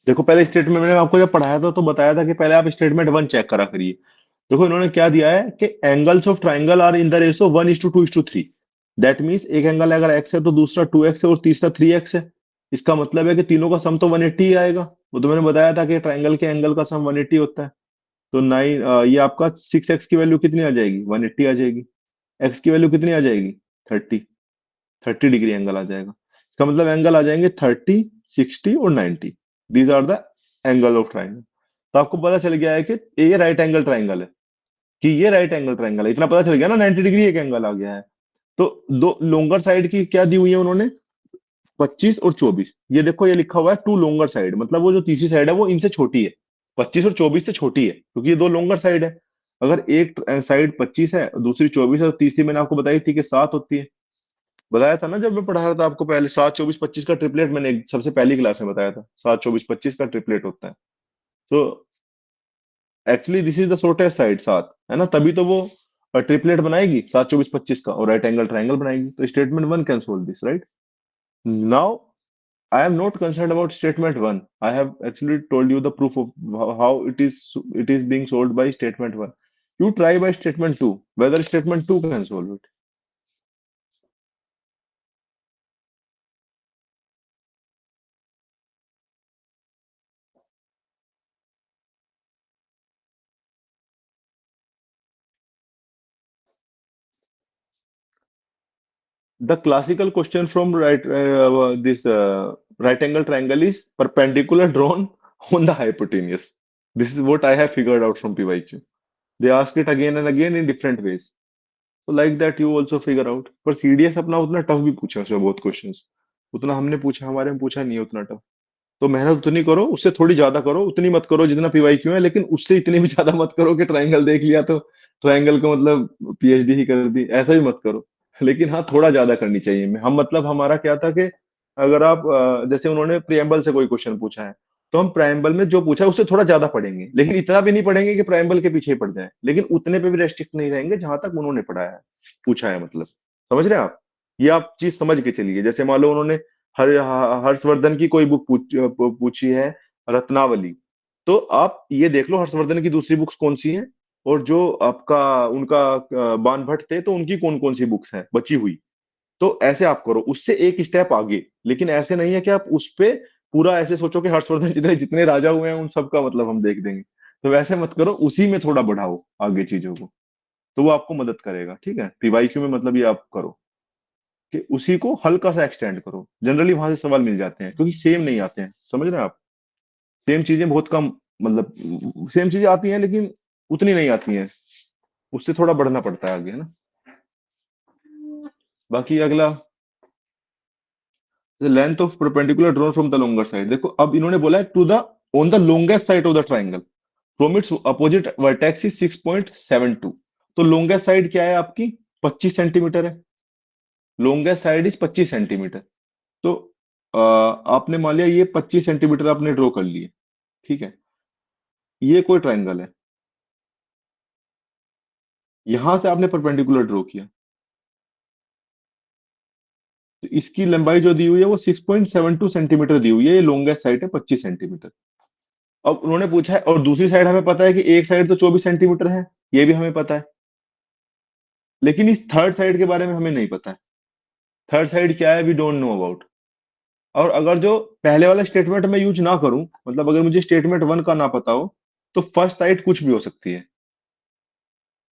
देखो पहले स्टेटमेंट मैंने आपको जब पढ़ाया था तो बताया था कि पहले आप स्टेटमेंट वन चेक करा करिए। देखो इन्होंने क्या दिया है कि angles of triangle are in the ratio 1:2:3। That means एक एंगल अगर एक्स है तो दूसरा 2x है और तीसरा 3x है। इसका मतलब है कि तीनों का सम तो 180 ही आएगा। वो तो मैंने बताया था कि ट्राइंगल के एंगल का सम 180 होता है। तो नाइन, ये आपका 6x की वैल्यू कितनी आ जाएगी, 180 आ जाएगी। एक्स की वैल्यू कितनी आ जाएगी, 30। 30 डिग्री एंगल आ जाएगा। इसका मतलब एंगल आ जाएंगे 30, 60 और 90। These are the angle of triangle. तो आपको पता चल गया है कि ये राइट एंगल ट्राइंगल है, कि ये राइट एंगल ट्राइंगल है। इतना पता चल गया ना, 90 डिग्री एक एंगल आ गया है। तो दो लोंगर साइड की क्या दी हुई है उन्होंने, 25 और 24। ये देखो ये लिखा हुआ है टू लोंगर साइड, मतलब वो जो तीसरी साइड है वो इनसे छोटी है, 25 और 24 से छोटी है, क्योंकि ये दो लोंगर साइड है। अगर एक साइड 25 है दूसरी 24 है, तो तीसरी मैंने आपको बताई थी कि 7 होती है। बताया था ना जब मैं पढ़ा रहा था आपको पहले, 7, 24, 25 का ट्रिपलेट मैंने सबसे पहली क्लास में बताया था, 7, 24, 25 का ट्रिपलेट होता है। तो actually this is the shortest side 7 है ना, तभी तो वो ट्रिपलेट बनाएगी 7, 24, 25 का, और राइट एंगल ट्राइंगल बनाएगी। तो statement one can solve this right. Now I am not concerned about statement one. I have actually told you the proof of how it is being solved by statement one. You try by statement two, whether statement two can solve it. The classical question from right angle triangle is perpendicular drawn on the hypotenuse. This is what I have figured out from PYQ. They ask it again and again in different ways. So like that you also figure out. पर CDS अपना उतना tough भी पूछा उसमें बहुत questions, उतना हमने पूछा हमारे में पूछा नहीं है उतना टफ। तो मेहनत उतनी करो, उससे थोड़ी ज्यादा करो, उतनी मत करो जितना पीवाईक्यू है, लेकिन उससे इतनी भी ज्यादा मत करो कि ट्राइंगल देख लिया तो ट्राइंगल को मतलब पीएचडी ही कर दी, ऐसा भी मत करो। लेकिन हाँ थोड़ा ज्यादा करनी चाहिए। हम मतलब हमारा क्या था कि अगर आप जैसे उन्होंने प्रियम्बल से कोई क्वेश्चन पूछा है, तो हम प्रियम्बल में जो पूछा है उससे थोड़ा ज्यादा पढ़ेंगे, लेकिन इतना भी नहीं पढ़ेंगे कि प्रियम्बल के पीछे ही पड़ जाए, लेकिन उतने पे भी रेस्ट्रिक्ट नहीं रहेंगे जहां तक उन्होंने पढ़ाया है, पूछा है मतलब। समझ रहे हैं आप? ये आप चीज समझ के चलिए। जैसे मान लो उन्होंने हर्षवर्धन की कोई बुक पूछी है, रत्नावली, तो आप ये देख लो हर्षवर्धन की दूसरी बुक्स कौन सी हैं, और जो आपका उनका बाण भट्ट थे तो उनकी कौन कौन सी बुक्स हैं बची हुई। तो ऐसे आप करो, उससे एक स्टेप आगे। लेकिन ऐसे नहीं है कि आप उस पे पूरा ऐसे सोचो कि हर्षवर्धन जितने जितने राजा हुए हैं उन सबका मतलब हम देख देंगे। तो वैसे मत करो, उसी में थोड़ा बढ़ाओ आगे चीजों को, तो वो आपको मदद करेगा। ठीक है, पीवाईक्यू में मतलब ये आप करो कि उसी को हल्का सा एक्सटेंड करो, जनरली वहां से सवाल मिल जाते हैं, क्योंकि सेम नहीं आते हैं। समझ रहे हैं आप? सेम चीजें बहुत कम, मतलब सेम चीजें आती हैं लेकिन उतनी नहीं आती हैं, उससे थोड़ा बढ़ना पड़ता है आगे, है ना। बाकी अगला, the length of perpendicular drawn from the longer side. देखो अब इन्होंने बोला है to the on the longest side of the triangle from its opposite vertex is 6.72। तो लॉन्गेस्ट साइड क्या है आपकी? 25 सेंटीमीटर है। Longest side is 25 centimetre. तो आपने मान लिया ये 25 सेंटीमीटर आपने ड्रॉ कर लिए। ठीक है, ये कोई ट्राइंगल है, यहां से आपने परपेंडिकुलर ड्रॉ किया, तो इसकी लंबाई जो दी हुई है वो 6.72 सेंटीमीटर दी हुई है, ये लॉन्गेस्ट साइड है 25 सेंटीमीटर। अब उन्होंने पूछा है, और दूसरी साइड हमें पता है कि एक साइड तो 24 सेंटीमीटर है, ये भी हमें पता है, लेकिन इस थर्ड साइड के बारे में हमें नहीं पता है। थर्ड साइड क्या है, वी डोंट नो अबाउट। और अगर जो पहले वाला स्टेटमेंट मैं यूज ना करूं, मतलब अगर मुझे स्टेटमेंट वन का ना पता हो, तो फर्स्ट साइड कुछ भी हो सकती है।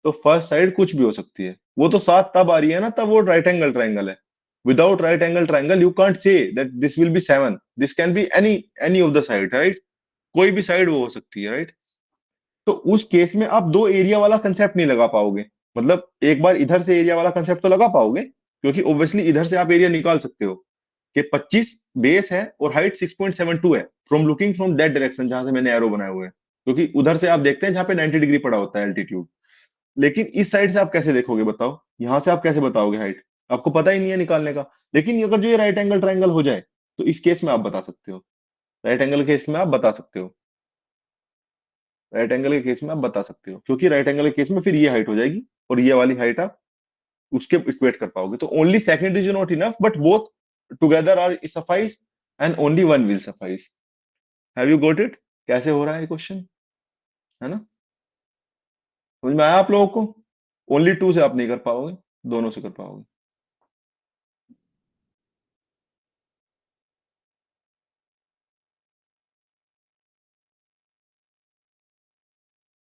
तो फर्स्ट साइड कुछ भी हो सकती है, वो तो साथ तब आ रही है ना, तब वो राइट एंगल ट्राइंगल है। Without right angle triangle you can't say that this will B seven, this can be any any of the side, right. कोई भी साइड वो हो सकती है, राइट। तो उस केस में आप दो एरिया वाला कंसेप्ट नहीं लगा पाओगे। मतलब एक बार इधर से एरिया वाला कंसेप्ट तो लगा पाओगे, क्योंकि ऑब्वियसली इधर से आप एरिया निकाल सकते हो कि 25 बेस है और हाइट 6.72 है, from looking from that direction जहां से मैंने एरो बनाए हुए हैं, क्योंकि उधर से आप देखते हैं जहां पे 90 डिग्री पड़ा होता है एल्टीट्यूड। लेकिन इस साइड से आप कैसे देखोगे बताओ, यहां से आप कैसे बताओगे हाइट? आपको पता ही नहीं है निकालने का। लेकिन अगर जो ये राइट एंगल ट्राइंगल हो जाए, तो इस केस में आप बता सकते हो, राइट एंगल केस में आप बता सकते हो, राइट एंगल के केस में आप बता सकते हो, क्योंकि राइट एंगल के केस में फिर ये हाइट हो जाएगी और ये वाली हाइट आप उसके इक्वेट कर पाओगे। तो only second is not enough, but both together are suffice, and only one will suffice. Have you got it? कैसे हो रहा है क्वेश्चन, है ना? समझ में आया आप लोगों को? ओनली टू से आप नहीं कर पाओगे, दोनों से कर पाओगे।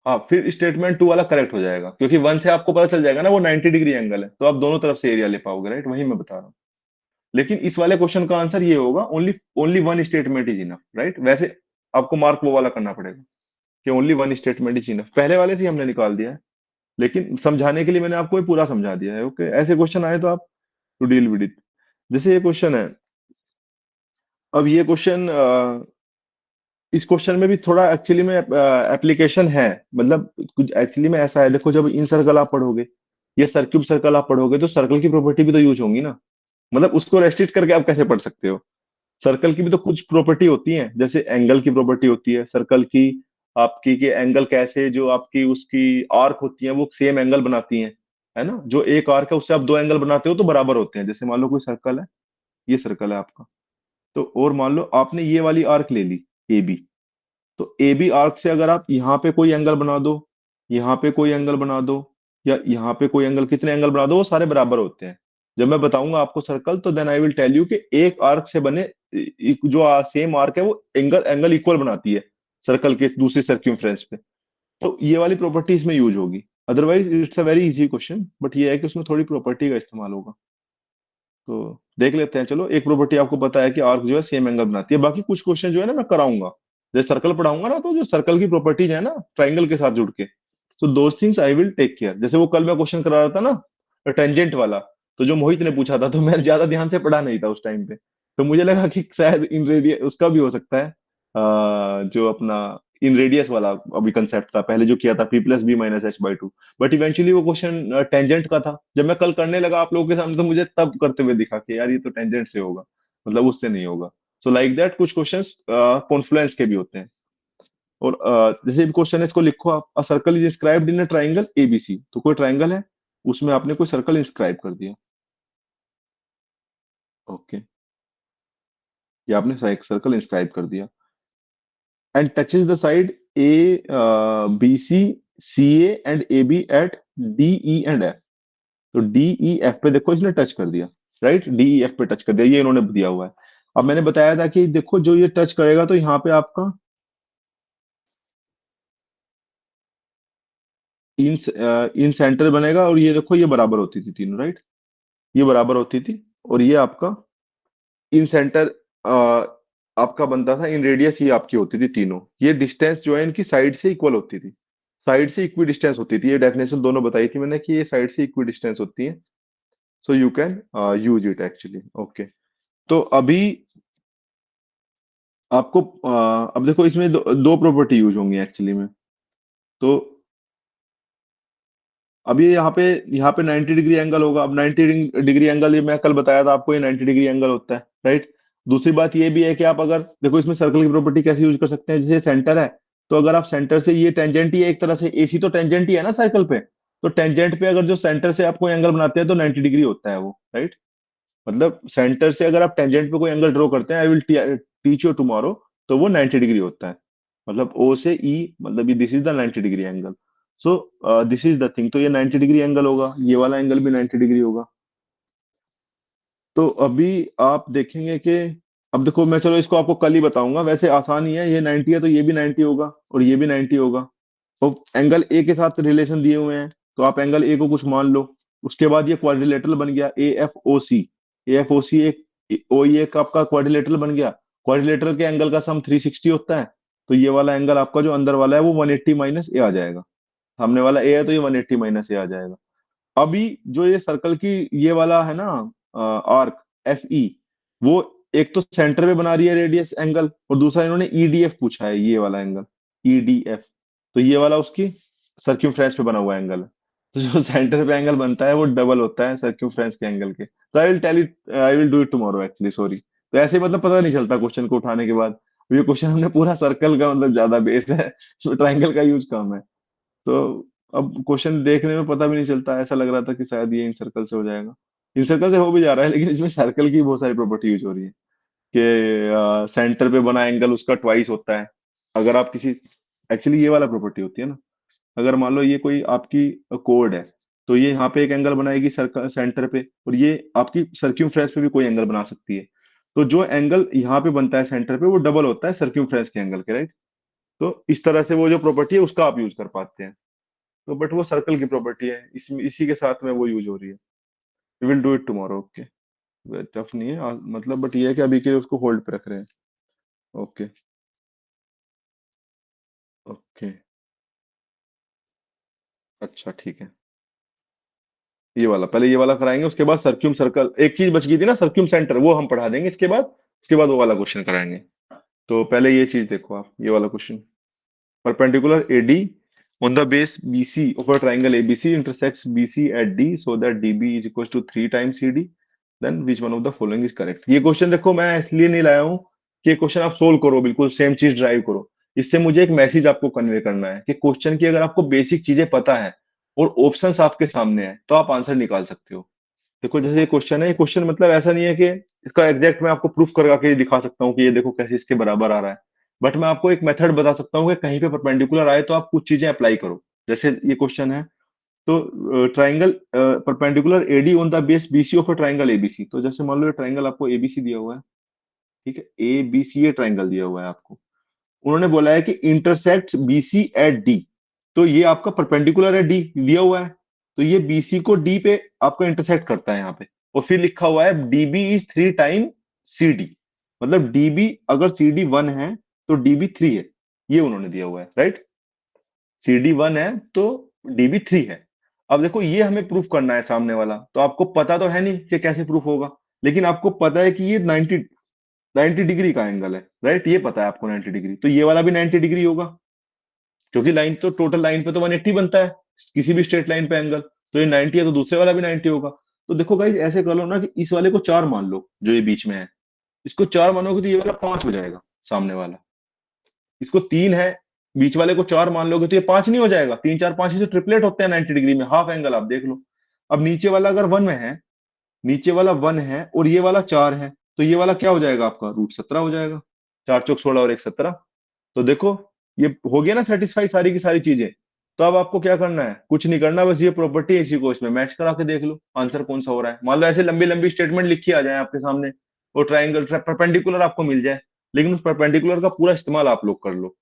हाँ, फिर स्टेटमेंट टू वाला करेक्ट हो जाएगा, क्योंकि वन से आपको पता चल जाएगा ना वो 90 डिग्री एंगल है, तो आप दोनों तरफ से एरिया ले पाओगे, राइट। वही मैं बता रहा हूँ। लेकिन इस वाले क्वेश्चन का आंसर ये होगा, only only one statement is enough, right. वैसे आपको मार्क वो वाला करना पड़ेगा कि only one statement is enough. पहले वाले से ही हमने निकाल दिया है, लेकिन समझाने के लिए मैंने आपको ये पूरा समझा दिया है। ओके, ऐसे क्वेश्चन आए तो आप टू डील विद इट। जैसे ये क्वेश्चन है, अब ये क्वेश्चन, इस क्वेश्चन में भी थोड़ा एक्चुअली में एप्लीकेशन है। मतलब कुछ एक्चुअली में ऐसा है, देखो जब इन सर्कल आप पढ़ोगे या सर्क्यूब सर्कल आप पढ़ोगे, तो सर्कल की प्रॉपर्टी भी तो यूज होंगी ना। मतलब उसको रेस्ट्रिक्ट करके आप कैसे पढ़ सकते हो? सर्कल की भी तो कुछ प्रॉपर्टी होती है, जैसे एंगल की प्रॉपर्टी होती है सर्कल की, आपकी कि एंगल कैसे, जो आपकी उसकी आर्क होती है वो सेम एंगल बनाती हैं, है ना। जो एक आर्क है उससे आप दो एंगल बनाते हो तो बराबर होते हैं। जैसे मान लो कोई सर्कल है, ये सर्कल है आपका, तो और मान लो आपने ये वाली आर्क ले ली, ए बी। तो ए बी आर्क से अगर आप यहाँ पे कोई एंगल बना दो, यहाँ पे कोई एंगल बना दो, या यहाँ पे कोई एंगल, कितने एंगल बना दो वो सारे बराबर होते हैं। जब मैं बताऊंगा आपको सर्कल, तो then I will tell you कि एक आर्क से बने जो सेम आर्क है वो एंगल एंगल इक्वल बनाती है सर्कल के दूसरी सर्क्यूमफ्रेंस पे। तो ये वाली प्रॉपर्टी इसमें यूज होगी। Otherwise it's a very easy question, but ये है कि उसमें थोड़ी प्रॉपर्टी का इस्तेमाल होगा। तो देख लेते हैं। चलो, एक प्रॉपर्टी आपको पता है कि आर्क जो है सेम एंगल बनाती है, बाकी कुछ क्वेश्चन जो है ना मैं कराऊंगा। जैसे सर्कल पढ़ाऊंगा ना, तो जो सर्कल की प्रॉपर्टीज है ना ट्राइंगल के साथ जुड़ के, तो those things I will take care. जैसे वो कल मैं क्वेश्चन करा रहा था ना, टेंजेंट वाला, तो जो मोहित ने पूछा था, तो मैं ज्यादा ध्यान से पढ़ा नहीं था उस टाइम पे, तो मुझे लगा कि शायद इन रेडियस उसका भी हो सकता है। जो अपना इन रेडियस वाला अभी कंसेप्ट था पहले जो किया था, P+B - H/2, बट इवेंचुअली वो क्वेश्चन टेंजेंट का था। जब मैं कल करने लगा आप लोगों के सामने, तो मुझे तब करते हुए दिखा कि यार ये तो टेंजेंट से होगा। मतलब उससे नहीं होगा। सो लाइक दैट कुछ क्वेश्चंस कॉन्फ्लुएंस के भी होते हैं। और जैसे भी क्वेश्चन है, इसको लिखो आप, a circle is inscribed in a triangle ABC, तो कोई ट्राइंगल है, उसमें आपने कोई सर्कल इंस्क्राइब कर दिया। ओके, ये आपने सर्कल इंस्क्राइब कर दिया। And touches the side A B C C and A B at D E and F. तो डी ई एफ पे देखो इसने टच कर दिया, राइट, डी ई एफ पे टच कर दिया, ये इन्होंने दिया हुआ है। अब मैंने बताया था कि देखो जो ये टच करेगा तो यहाँ पे आपका इन इन सेंटर बनेगा, और ये देखो ये बराबर होती थी तीनों, राइट, ये बराबर होती थी। और ये आपका इन सेंटर आपका बनता था, इन रेडियस ये आपकी होती थी तीनों। ये डिस्टेंस जो है इनकी साइड से इक्वल होती थी, साइड से इक्वी डिस्टेंस होती थी। ये डेफिनेशन दोनों बताई थी मैंने कि ये साइड से इक्वी डिस्टेंस होती है। सो you can use it actually. Okay, तो अभी आपको अब देखो इसमें दो प्रॉपर्टी यूज होंगी एक्चुअली में। तो अब ये यहाँ पे 90 डिग्री एंगल होगा। अब 90 डिग्री एंगल, ये मैं कल बताया था आपको, ये 90 डिग्री एंगल होता है, राइट। दूसरी बात ये भी है कि आप अगर देखो इसमें सर्कल की प्रॉपर्टी कैसे यूज कर सकते हैं, जैसे सेंटर है, तो अगर आप सेंटर से, ये टेंजेंट ही है एक तरह से, एसी तो टेंजेंट ही है ना सर्कल पे, तो टेंजेंट पे अगर जो सेंटर से आप कोई एंगल बनाते हैं तो 90 डिग्री होता है वो, राइट। मतलब सेंटर से अगर आप टेंजेंट पे कोई एंगल ड्रॉ करते हैं, आई विल टीच यू टुमारो, तो वो 90 डिग्री होता है। मतलब ओ से ई, मतलब ये this is the 90 degree angle. So this is the thing, तो ये 90 डिग्री एंगल होगा, ये वाला एंगल भी 90 डिग्री होगा। तो अभी आप देखेंगे कि, अब देखो मैं, चलो इसको आपको कल ही बताऊंगा, वैसे आसान ही है, ये 90 है तो ये भी 90 होगा और ये भी 90 होगा। तो एंगल ए के साथ रिलेशन दिए हुए हैं, तो आप एंगल ए को कुछ मान लो। उसके बाद ये क्वाड्रिलेटरल बन गया A F O C. A F O सी एक ओ ई एक आपका क्वाड्रिलेटरल बन गया। क्वाड्रिलेटरल के एंगल का सम 360 होता है। तो ये वाला एंगल आपका जो अंदर वाला है वो 180 माइनस ए आ जाएगा। सामने वाला ए है तो ये 180 माइनस ए आ जाएगा। अभी जो ये सर्कल की ये वाला है ना आर्क एफ ई, वो एक तो सेंटर पे बना रही है रेडियस एंगल, और दूसरा इन्होंने ईडीएफ पूछा है, ये वाला एंगल ईडीएफ। तो ये वाला उसकी सर्क्यूमफ्रेंस पे बना हुआ एंगल है। तो जो सेंटर पे एंगल बनता है वो डबल होता है सर्क्यूमफ्रेंस के एंगल के। तो I will tell it, I will do it tomorrow actually, sorry. तो ऐसे ही मतलब पता नहीं चलता क्वेश्चन को उठाने के बाद। ये क्वेश्चन हमने पूरा सर्कल का मतलब ज्यादा बेस है, ट्राइंगल का यूज कम है। तो अब क्वेश्चन देखने में पता भी नहीं चलता, ऐसा लग रहा था कि शायद ये इन सर्कल से हो जाएगा। इन सर्कल से हो भी जा रहा है, लेकिन इसमें सर्कल की बहुत सारी प्रॉपर्टी यूज हो रही है कि सेंटर पे बना एंगल उसका ट्वाइस होता है। अगर आप किसी, एक्चुअली ये वाला प्रॉपर्टी होती है ना, अगर मान लो ये कोई आपकी कोड है, तो ये यहाँ पे एक एंगल बनाएगी सर्कल सेंटर पे, और ये आपकी सर्क्यूमफ्रेंस पे भी कोई एंगल बना सकती है। तो जो एंगल यहाँ पे बनता है सेंटर पे वो डबल होता है सर्क्यूमफ्रेंस के एंगल के, राइट। तो इस तरह से वो जो प्रॉपर्टी है उसका आप यूज कर पाते हैं। तो बट वो सर्कल की प्रॉपर्टी है, इसी के साथ में वो यूज हो रही है। We will do it tomorrow. Okay, tough नहीं है मतलब, बट ये है कि अभी के लिए उसको होल्ड पे रख रहे हैं। ओके। ओके, अच्छा ठीक है। ये वाला पहले, ये वाला कराएंगे, उसके बाद सर्क्यूम सर्कल, एक चीज बच गई थी ना सर्क्यूम सेंटर, वो हम पढ़ा देंगे इसके बाद। उसके बाद वो वाला क्वेश्चन कराएंगे। तो पहले ये चीज देखो आप, ये वाला question. Perpendicular AD on the base BC of a triangle ABC intersects BC at D so that DB is equals to 3 times CD, then which one of the following is correct। ये question देखो मैं इसलिए नहीं लाया हूँ कि ये question आप सोल्व करो, बिल्कुल सेम चीज ड्राइव करो। इससे मुझे एक मैसेज आपको कन्वे करना है कि क्वेश्चन की अगर आपको बेसिक चीजें पता है और ऑप्शंस आपके सामने है तो आप आंसर निकाल सकते हो। देखो जैसे ये क्वेश्चन है, ये क्वेश्चन मतलब ऐसा नहीं है कि इसका एग्जैक्ट मैं आपको प्रूफ करवा के दिखा सकता हूँ कि ये देखो कैसे इसके बराबर आ रहा है। बट मैं आपको एक मेथड बता सकता हूँ कि कहीं पे परपेंडिकुलर आए तो आप कुछ चीजें अप्लाई करो। जैसे ये क्वेश्चन है, तो triangle perpendicular AD on the base BC of a triangle ABC. तो जैसे मान लो ये ट्राइंगल आपको एबीसी दिया हुआ है, ठीक है, ए बी सी ये ट्राइंगल दिया हुआ है आपको। उन्होंने बोला है कि इंटरसेक्ट बीसी एट डी। तो ये आपका परपेंडिकुलर है, डी दिया हुआ है, तो ये बीसी को डी पे आपका इंटरसेक्ट करता है यहाँ पे। और फिर लिखा हुआ है DB is 3 time C D. मतलब डीबी अगर सी डी 1 है तो डीबी 3 है, ये उन्होंने दिया हुआ है, राइट। सी डी 1 है तो डीबी 3 है। अब देखो ये हमें प्रूफ करना है सामने वाला, तो आपको पता तो है नहीं कि कैसे प्रूफ होगा, लेकिन आपको पता है कि ये 90 डिग्री का एंगल है, राइट। ये पता है आपको 90 डिग्री, तो ये वाला भी 90 डिग्री होगा, क्योंकि लाइन तो टोटल लाइन पे तो 180 बनता है किसी भी स्ट्रेट लाइन पे एंगल। तो ये 90 है तो दूसरे वाला भी 90 होगा। तो देखो गाइस ऐसे कर लो ना कि इस वाले को 4 मान लो जो ये बीच में है, इसको 4 मानोगे तो ये वाला 5 हो जाएगा, सामने वाला। इसको 3 है, बीच वाले को 4 मान लोगे तो ये 5 नहीं हो जाएगा। 3 4 5 जो ट्रिपलेट होते हैं 90 डिग्री में, हाफ एंगल आप देख लो। अब नीचे वाला अगर 1 में है, नीचे वाला 1 है और ये वाला 4 है, तो ये वाला क्या हो जाएगा आपका, √17 हो जाएगा। 4 चौक 16 और 1 17। तो देखो, ये हो गया ना सेटिस्फाई सारी की सारी चीजें। तो अब आपको क्या करना है, कुछ नहीं करना, बस ये प्रॉपर्टी इसी को इसमें मैच करा के देख लो आंसर कौन सा हो रहा है। मान लो ऐसे लंबी लंबी स्टेटमेंट लिखी आ जाए आपके सामने, और ट्राइंगल परपेंडिकुलर आपको मिल जाए, लेकिन उस परपेंडिकुलर का पूरा इस्तेमाल आप लोग कर लो।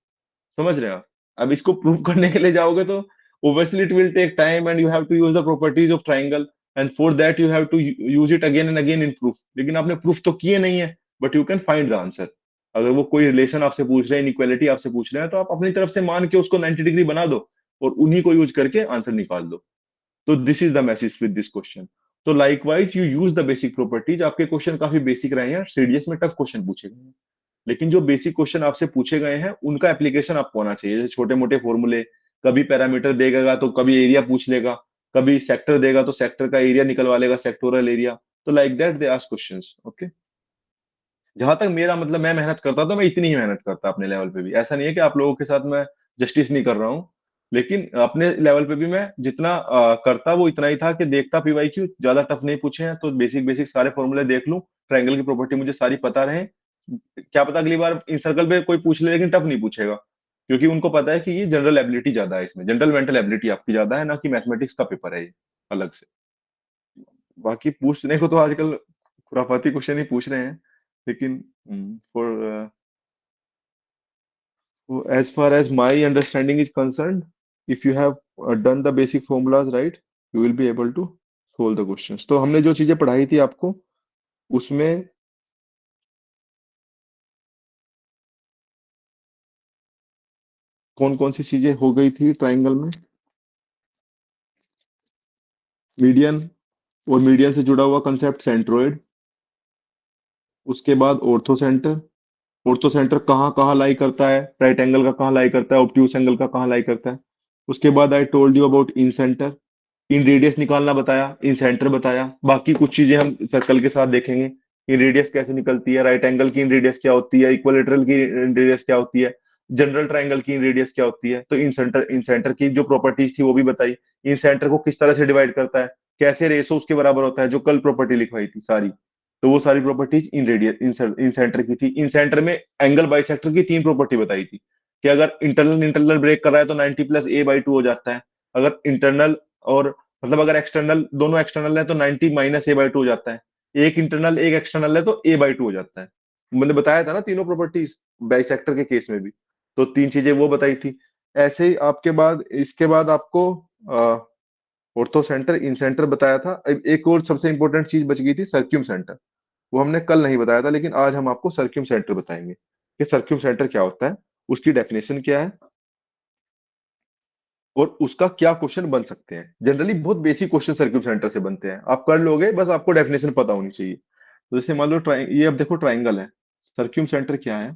समझ रहे हो आप? अब इसको प्रूव करने के लिए जाओगे तो obviously it will take time and you have to use the properties of triangle, and for that you have to use it again and again in proof। लेकिन आपने प्रूफ तो किए नहीं है, but you can find the answer. अगर वो कोई relation आपसे पूछ रहे हैं, इनइक्वालिटी आपसे पूछ रहे हैं, तो आप अपनी तरफ से मान के उसको 90 डिग्री बना दो और उन्हीं को यूज करके आंसर निकाल दो। तो this is the message with this question. तो likewise you use the basic properties. आपके क्वेश्चन काफी बेसिक रहे हैं, सीडीएस में टफ क्वेश्चन पूछे गए हैं, लेकिन जो बेसिक क्वेश्चन आपसे पूछे गए हैं उनका एप्लीकेशन आपको आना चाहिए। जैसे छोटे मोटे फॉर्मूले, कभी पैरामीटर देगा तो कभी एरिया पूछ लेगा, कभी सेक्टर देगा तो सेक्टर का एरिया निकलवा लेगा, सेक्टोरल एरिया। तो like that they ask questions. Okay, जहां तक मेरा मतलब, मैं मेहनत करता तो मैं इतनी ही मेहनत करता अपने लेवल पे भी। ऐसा नहीं है कि आप लोगों के साथ मैं जस्टिस नहीं कर रहा हूँ, लेकिन अपने लेवल पे भी मैं जितना करता वो इतना ही था कि देखता पीवाईक्यू, ज्यादा टफ नहीं पूछे हैं तो बेसिक बेसिक सारे फॉर्मूले देख लूं, ट्रायंगल की प्रॉपर्टी मुझे सारी पता रहे। क्या पता अगली बार इन सर्कल पे कोई पूछ ले लेकिन टफ नहीं पूछेगा, क्योंकि उनको पता है कि ये जनरल एबिलिटी ज्यादा है, इसमें जनरल मेंटल एबिलिटी आपकी ज्यादा है, ना कि मैथमेटिक्स का पेपर है ये अलग से। बाकी पूछने को तो आजकल खुराफाती क्वेश्चन ही पूछ रहे हैं, लेकिन for as far as my understanding is concerned, if you have done the basic formulas right, you will be able to solve the questions। तो हमने जो चीजें पढ़ाई थी आपको, उसमें कौन कौन सी चीजें हो गई थी ट्राइंगल में? मीडियन, और मीडियन से जुड़ा हुआ कंसेप्ट सेंट्रोइड। उसके बाद ऑर्थो सेंटर। ऑर्थो सेंटर कहाँ कहाँ लाई करता है, राइट एंगल का कहाँ लाई करता है, ऑब्ट्यूस एंगल का कहाँ लाई करता है। उसके बाद आई told you about in centre, in radius निकालना बताया, इन सेंटर बताया। बाकी कुछ चीजें हम सर्कल के साथ देखेंगे, इन रेडियस कैसे निकलती है, राइट एंगल की इन रेडियस क्या होती है, इक्विलेटरल की इन रेडियस क्या होती है, जनरल ट्राइंगल की इन रेडियस क्या होती है। तो इन सेंटर की जो प्रॉपर्टीज थी वो भी बताई, इन सेंटर को किस तरह से डिवाइड करता है, कैसे रेशो उसके बराबर होता है, जो कल प्रॉपर्टी लिखवाई थी सारी। तो वो सारी प्रॉपर्टीज इन रेडियस इन सेंटर की थी। इन सेंटर में एंगल बाइसेक्टर की 3 प्रॉपर्टी बताई थी, कि अगर इंटरनल इंटरनल ब्रेक कर रहा है तो 90 + a/2 हो जाता है। अगर इंटरनल और मतलब अगर एक्सटर्नल, दोनों एक्सटर्नल है तो 90 - a/2 हो जाता है। एक इंटरनल एक एक्सटर्नल है तो a/2 हो जाता है। मैंने बताया था ना तीनों प्रॉपर्टीज बाइसेक्टर के केस में भी। तो 3 चीजें वो बताई थी। ऐसे ही आपके बाद, इसके बाद आपको ऑर्थो सेंटर, इन सेंटर बताया था। एक और सबसे इंपॉर्टेंट चीज बच गई थी, सर्क्यूम सेंटर। वो हमने कल नहीं बताया था, लेकिन आज हम आपको सर्क्यूम सेंटर बताएंगे कि सर्क्यूम सेंटर क्या होता है, उसकी डेफिनेशन क्या है, और उसका क्या क्वेश्चन बन सकते हैं। जनरली बहुत बेसिक क्वेश्चन सर्क्यूट सेंटर से बनते हैं, आप कर लोगे, बस आपको डेफिनेशन पता होनी चाहिए। तो जैसे मान लो ये अब देखो ट्राइंगल है, सर्क्यूम सेंटर क्या है?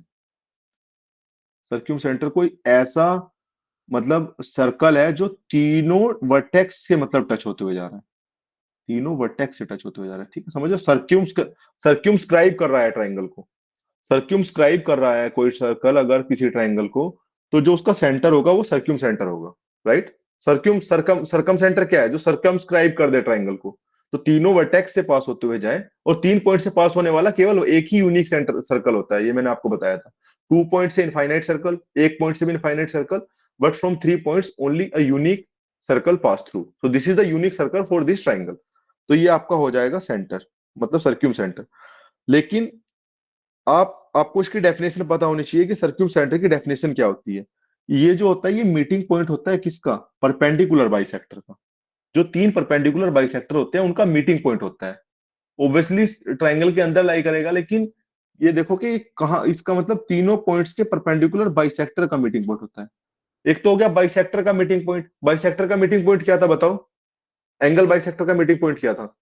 सर्क्यूम सेंटर कोई ऐसा मतलब सर्कल है जो तीनों वर्टेक्स से मतलब टच होते हुए जा रहा है, तीनों वर्टेक्स से टच होते हुए जा रहा है। ठीक है, समझो सर्क्यूम कर रहा है ट्राइंगल को। सर्क्यूमस्क्राइब कर रहा है कोई सर्कल अगर किसी ट्राइंगल को, तो जो उसका सेंटर होगा वो सर्क्यूम सेंटर होगा। राइट? सरकम सेंटर क्या है, जो सर्कमस्क्राइब कर दे ट्राइंगल को, तो तीनों वर्टेक्स से पास होते हुए जाए, और 3 पॉइंट से पास होने वाला केवल एक ही यूनिक सेंटर सर्कल होता है। ये मैंने आपको बताया था। 2 पॉइंट से इनफाइनाइट सर्कल, एक पॉइंट से भी infinite circle, but from 3 points only a unique circle pass through, so this is the unique circle for this triangle. तो ये आपका हो जाएगा सेंटर, मतलब सर्क्यूम सेंटर। लेकिन आपको इसकी डेफिनेशन पता होनी चाहिए कि सर्क्यूम सेंटर की डेफिनेशन क्या होती है। ये जो होता है, ये मीटिंग पॉइंट होता है किसका, परपेंडिकुलर बाइसेक्टर का। जो 3 परपेंडिकुलर बाइसेक्टर होते हैं उनका मीटिंग पॉइंट होता है। ऑब्वियसली ट्राइंगल के अंदर लाई करेगा, लेकिन ये देखो कि कहाँ, इसका मतलब तीनों पॉइंट्स के परपेंडिकुलर बाइसेक्टर का मीटिंग पॉइंट होता है। एक तो हो गया बाइसेक्टर का मीटिंग पॉइंट। बाइसेक्टर का मीटिंग पॉइंट क्या था बताओ? एंगल बाइसेक्टर का मीटिंग पॉइंट क्या था?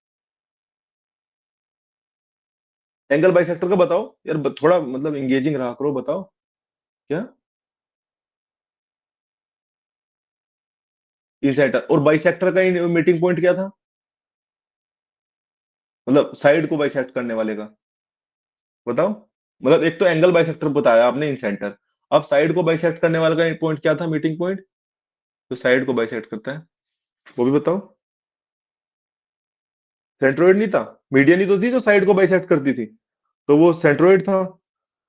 एंगल बाइसेक्टर का बताओ यार, थोड़ा मतलब इंगेजिंग रहा करो, बताओ क्या। इन सेंटर। और बाइसेक्टर का मीटिंग पॉइंट क्या था, मतलब साइड को बाइसेक्ट करने वाले का? बताओ। मतलब एक तो एंगल बाइसेक्टर बताया आपने इन सेंटर, अब साइड को बाइसेक्ट करने वाला का पॉइंट क्या था, मीटिंग पॉइंट, तो साइड को बाइसेक्ट करता है, वो भी बताओ। सेंट्रोइड नहीं था, मीडियन ही तो थी जो साइड को बाइसेक्ट करती थी, तो वो सेंट्रोइड था।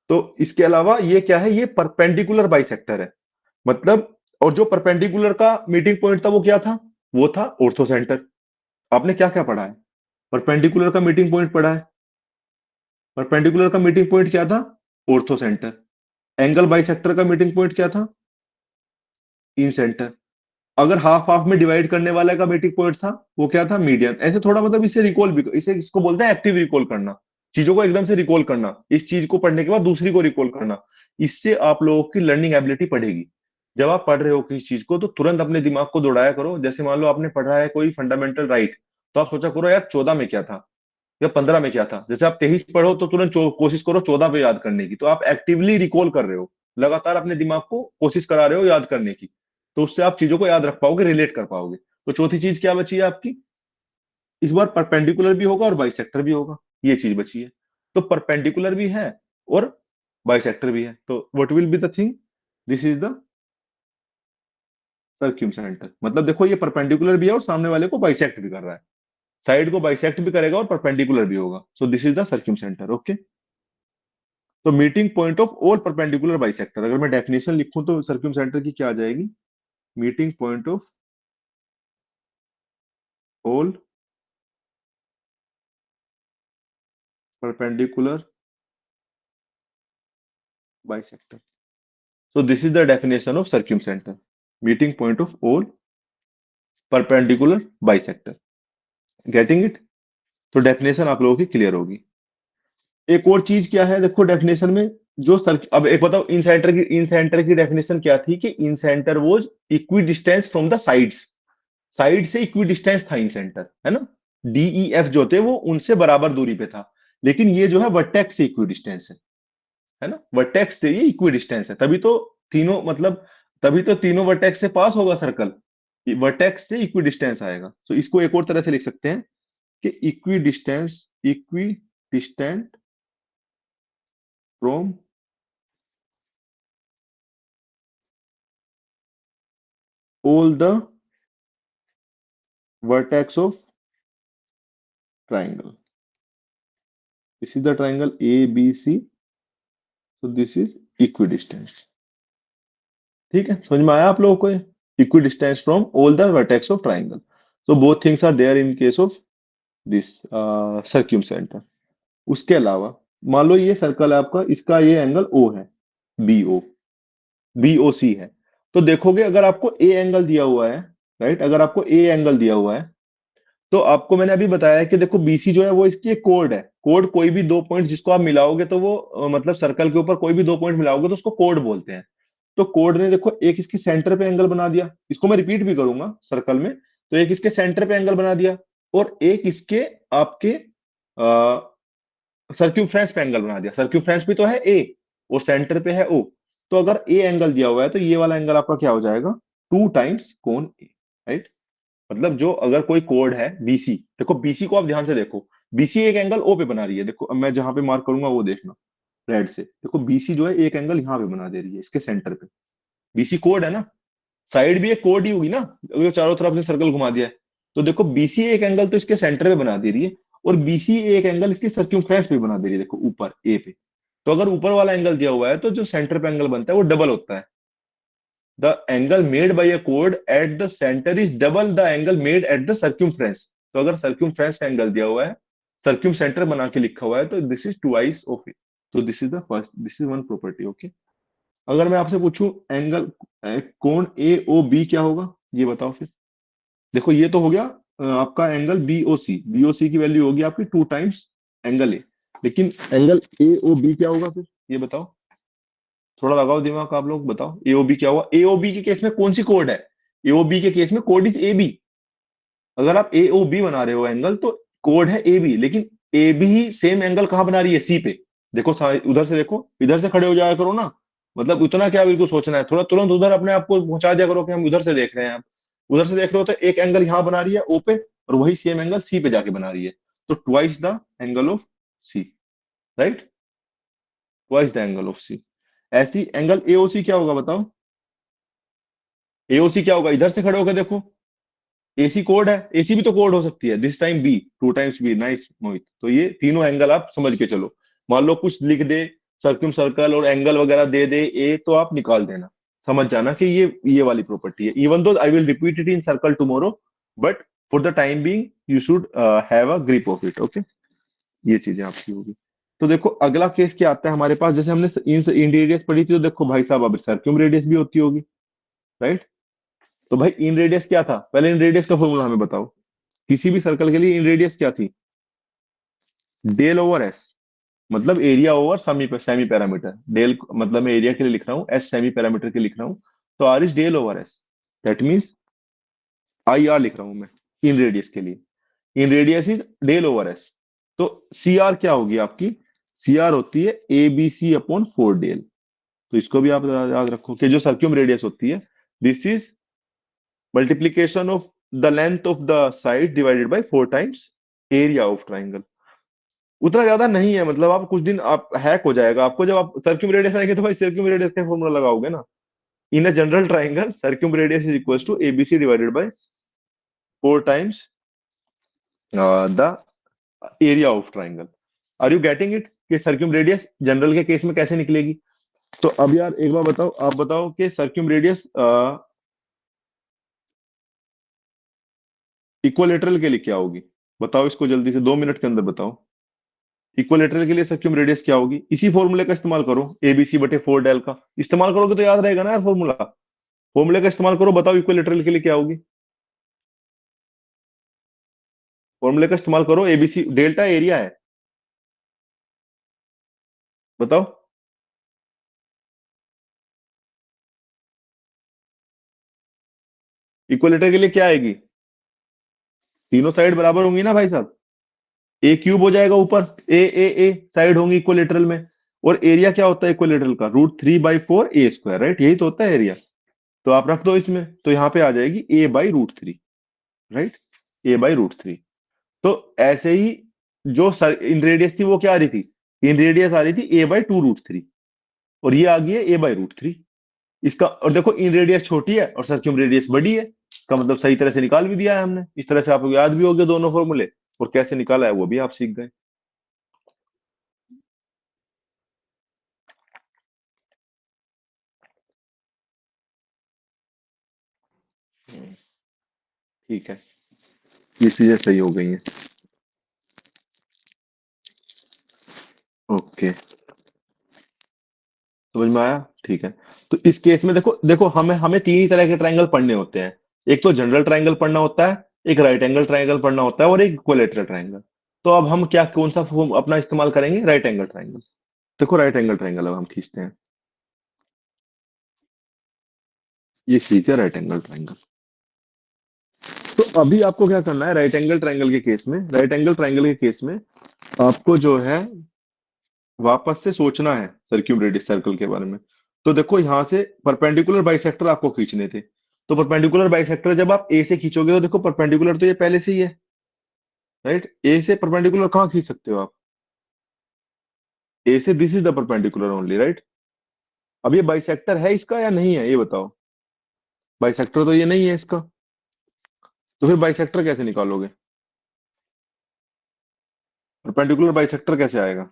तो इसके अलावा ये क्या है, ये परपेंडिकुलर बाइसेक्टर है, मतलब, और जो परपेंडिकुलर का मीटिंग पॉइंट था वो क्या था, वो था ऑर्थो सेंटर। आपने क्या क्या पढ़ा है, परपेंडिकुलर का मीटिंग पॉइंट पढ़ा है, परपेंडिकुलर का मीटिंग पॉइंट क्या था, ऑर्थो सेंटर। एंगल बाइसेक्टर का मीटिंग पॉइंट क्या था, इन सेंटर। अगर हाफ हाफ में डिवाइड करने वाले का मीटिंग पॉइंट था, वो क्या था, मीडियन। ऐसे थोड़ा मतलब इसे रिकॉल भी, इसे इसको बोलते हैं एक्टिव रिकॉल करना, चीजों को एकदम से रिकॉल करना, इस चीज को पढ़ने के बाद दूसरी को रिकॉल करना। इससे आप लोगों की लर्निंग एबिलिटी बढ़ेगी। जब आप पढ़ रहे हो किसी चीज को तो तुरंत अपने दिमाग को दौड़ाया करो। जैसे मान लो आपने पढ़ा है कोई फंडामेंटल राइट, तो आप सोचा करो यार 14 में क्या था या 15 में क्या था। जैसे आप 23 पढ़ो तो तुरंत कोशिश करो 14 पे याद करने की, तो आप एक्टिवली रिकॉल कर रहे हो, लगातार अपने दिमाग को कोशिश करा रहे हो याद करने की, तो उससे आप चीजों को याद रख पाओगे, रिलेट कर पाओगे। तो चौथी चीज क्या बची है आपकी, इस बार परपेंडिकुलर भी होगा और बाइसेक्टर भी होगा, ये चीज बची है। तो परपेंडिकुलर भी है और बाइसेक्टर भी है, तो what will be the thing, this is the circumcentre. मतलब देखो ये परपेंडिकुलर भी है और सामने वाले को बाइसेक्ट भी कर रहा है, साइड को बाइसेक्ट भी करेगा और परपेंडिकुलर भी होगा, so this is the circumcentre. Okay, तो meeting point of all perpendicular bisector, अगर मैं डेफिनेशन लिखूं तो सर्क्यूम सेंटर की क्या आ जाएगी, meeting point of all perpendicular bisector. So this is the definition of circumcenter, meeting point of all perpendicular bisector. Getting it? तो डेफिनेशन आप लोगों की क्लियर होगी। एक और चीज क्या है देखो डेफिनेशन में, जो सर्क अब एक बताओ, इन सेंटर की डेफिनेशन क्या थी कि incentre was equidistance from the sides, side से इक्वी डिस्टेंस था इन सेंटर, है ना। डीई एफ जो थे वो उनसे बराबर दूरी पे था, लेकिन ये जो है वर्टेक्स से इक्वी डिस्टेंस है ना, वर्टेक्स से ये इक्वी डिस्टेंस है, तभी तो तीनों मतलब, तभी तो तीनों वर्टेक्स से पास होगा सर्कल, वर्टेक्स से इक्वी डिस्टेंस आएगा। तो इसको एक और तरह से लिख सकते हैं कि equidistant from all the vertex of triangle, this is the triangle A B C, तो दिस इज इक्वी डिस्टेंस। ठीक है, समझ में आया आप लोगों को, equi distance from all the vertex of triangle. so both things are there in case of this circumcenter। उसके अलावा मान लो ये सर्कल है आपका, इसका ये एंगल ओ है, बी ओ सी है। तो देखोगे अगर आपको ए एंगल दिया हुआ है, राइट, अगर आपको ए एंगल दिया हुआ है, तो आपको मैंने अभी बताया कि देखो बीसी जो है वो इसकी एक कोड है, कोड कोई भी दो पॉइंट जिसको आप मिलाओगे तो वो मतलब सर्कल के ऊपर कोई भी दो पॉइंट मिलाओगे तो उसको कोड बोलते हैं। तो कोड ने देखो एक इसके सेंटर पे एंगल बना दिया, इसको मैं रिपीट भी करूंगा सर्कल में, तो एक इसके सेंटर पे एंगल बना दिया और एक इसके आपके सर्क्यूफ्रेंस पे एंगल बना दिया। सर्क्यूफ्रेंस भी तो है ए और सेंटर पे है ओ, तो अगर ए एंगल दिया हुआ है तो ये वाला एंगल आपका क्या हो जाएगा, 2 टाइम्स कोण ए, राइट। मतलब जो अगर कोई कोड है बीसी, देखो बीसी को आप ध्यान से देखो, बीसी एक एंगल ओ पे बना रही है, देखो अब मैं जहां पे मार्क करूंगा वो देखना रेड से, देखो बीसी जो है एक एंगल यहाँ पे बना दे रही है इसके सेंटर पे, बीसी कोड है ना, साइड भी एक कोड ही होगी ना, अगर चारों तरफ से सर्कल घुमा दिया है। तो देखो बीसी एक एंगल तो इसके सेंटर पे बना दे रही है और बीसी एक एंगल इसके सर्क्यूमफ्रेंस पे बना दे रही है, देखो ऊपर ए पे। तो अगर ऊपर वाला एंगल दिया हुआ है तो जो सेंटर पे एंगल बनता है वो डबल होता है, the angle made by a कोड at the centre is double the angle made at the circumference. तो अगर सर्क्यूमफ्रेंस का एंगल दिया हुआ है, सर्क्यूम सेंटर बना के लिखा हुआ है, तो this is twice of it. तो this is the first, this is one property. Okay, अगर मैं आपसे पूछूं एंगल कोण ए ओ बी क्या होगा, ये बताओ फिर। देखो ये तो हो गया आपका एंगल बी ओ सी की वैल्यू होगी आपकी 2 टाइम्स एंगल ए, लेकिन एंगल ए ओ बी क्या होगा फिर, ये बताओ, थोड़ा लगाओ दिमाग, आप लोग बताओ एओबी क्या हुआ। एओबी के केस में कौन सी कोड है, एओबी के केस में कोड इज ए बी। अगर आप एओबी बना रहे हो एंगल तो कोड है ए बी, लेकिन ए बी ही सेम एंगल कहां बना रही है, सी पे। देखो उधर से देखो, इधर से खड़े हो जाया करो ना, मतलब उतना क्या बिल्कुल सोचना है, थोड़ा तुरंत उधर अपने आप को पहुंचा दिया करो कि हम उधर से देख रहे हैं। आप उधर से देख रहे हो तो एक एंगल यहाँ बना रही है ओ पे और वही सेम एंगल सी पे जाके बना रही है, तो twice the angle of C, right. Twice the angle of C. ऐसी एंगल एओसी क्या होगा बताओ? एओसी क्या होगा, इधर से खड़े होकर देखो। एसी कोड है, एसी भी तो कोड हो सकती है, this time B, two times B, nice Mohit. तो ये तीनों एंगल आप समझ के चलो। मान लो कुछ लिख दे, सर्क्यूम सर्कल और एंगल वगैरह दे दे ए, तो आप निकाल देना। समझ जाना कि ये वाली प्रॉपर्टी है। Even though I will repeat it in circle tomorrow, but for the time being you should have a grip of it, okay. ये चीजें आपकी होगी। तो देखो अगला केस क्या आता है हमारे पास, जैसे हमने इन रेडियस पढ़ी थी, तो देखो भाई साहब अब सर्क्यूम रेडियस भी होती होगी, राइट? तो भाई इन रेडियस क्या था, पहले इन रेडियस का फॉर्मूला हमें बताओ। किसी भी सर्कल के लिए इन रेडियस क्या थी? डेल ओवर एस, मतलब area over semi semi parameter. Del मतलब मैं एरिया के लिए लिख रहा हूँ, एस सेमी पैरामीटर के लिए लिख रहा हूँ। तो R is del over S, that means I R लिख रहा हूं मैं इन रेडियस के लिए। In radius is del over S. तो सी आर क्या होगी आपकी? सी आर होती है A B C upon four del. तो इसको भी आप याद रखो कि जो सर्क्यूम रेडियस होती है, this is multiplication of the length of the side divided by four times area of triangle. उतना ज्यादा नहीं है, मतलब आप कुछ दिन आप हैक हो जाएगा आपको, जब आप सर्क्यूम रेडियस आएंगे तो भाई सर्क्यूम रेडियस का फॉर्मूला लगाओगे ना। In a general triangle circumradius is equal to ABC divided by four times the area of triangle. Are you getting it कि सर्क्यूम रेडियस जनरल के केस में कैसे निकलेगी? तो अब यार एक बार बताओ, आप बताओ कि सर्क्यूम रेडियस इक्वलेटरल के लिए क्या होगी? बताओ इसको जल्दी से, 2 मिनट के अंदर बताओ। इक्वलेटरल के लिए सर्क्यूम रेडियस क्या होगी? इसी फॉर्मूले का इस्तेमाल करो, एबीसी बटे फोर डेल का इस्तेमाल करोगे तो याद रहेगा ना यार फॉर्मूला। फॉर्मूले का इस्तेमाल करो, बताओ इक्वलेटरल के लिए क्या होगी? फॉर्मूले का इस्तेमाल करो, एबीसी डेल्टा एरिया है, बताओ। इक्वलेटर के लिए क्या आएगी? तीनों साइड बराबर होंगी ना भाई साहब। ए क्यूब हो जाएगा ऊपर, ए साइड होंगी इक्वलेटरल में। और एरिया क्या होता है इक्वलेटरल का? Root three by four A square, right? यही तो होता है एरिया। तो आप रख दो इसमें, तो यहाँ पे आ जाएगी A by root three, right? A by root three. तो ऐसे ही जो इन रेडियस थी वो क्या आ रही थी? इन रेडियस आ रही थी ए बाई टू रूट थ्री, और ये आ गई है ए बाई रूट थ्री। इसका और देखो इन रेडियस छोटी है और सर्क्यूम रेडियस बड़ी है, इसका मतलब सही तरह से निकाल भी दिया है हमने। इस तरह से आपको याद भी हो गए दोनों फॉर्मूले, और कैसे निकाला है वो भी आप सीख गए। ठीक है, ये चीजें सही हो गई हैं। ओके, समझ में आया? ठीक है। तो इस केस में देखो देखो हमें हमें तीन ही तरह के ट्रायंगल पढ़ने होते हैं। एक तो जनरल ट्रायंगल पढ़ना होता है, एक राइट एंगल ट्रायंगल पढ़ना होता है, और एक इक्विलेटरल ट्रायंगल। तो अब हम क्या कौन सा फॉर्म अपना इस्तेमाल करेंगे? Right angle triangle. देखो राइट एंगल ट्रायंगल अब हम खींचते हैं। ये खींचे राइट एंगल ट्रायंगल। तो अभी आपको क्या करना है, राइट एंगल ट्रायंगल के केस में, राइट एंगल ट्रायंगल के केस में आपको जो है वापस से सोचना है सर्क्यूम रेडियस सर्कल के बारे में। तो देखो यहां से परपेंडिकुलर बाइसेक्टर आपको खींचने थे। तो परपेंडिकुलर बाइसेक्टर जब आप ए से खींचोगे, तो देखो परपेंडिकुलर तो ये पहले से ही है, राइट? ए से परपेंडिकुलर कहाँ खींच सकते हो आप? ए से this is the perpendicular only, right? अब ये बाइसेक्टर है इसका या नहीं है, ये बताओ। बाइसेक्टर तो ये नहीं है इसका। तो फिर बाइसेक्टर कैसे निकालोगे? परपेंडिकुलर बाइसेक्टर कैसे आएगा?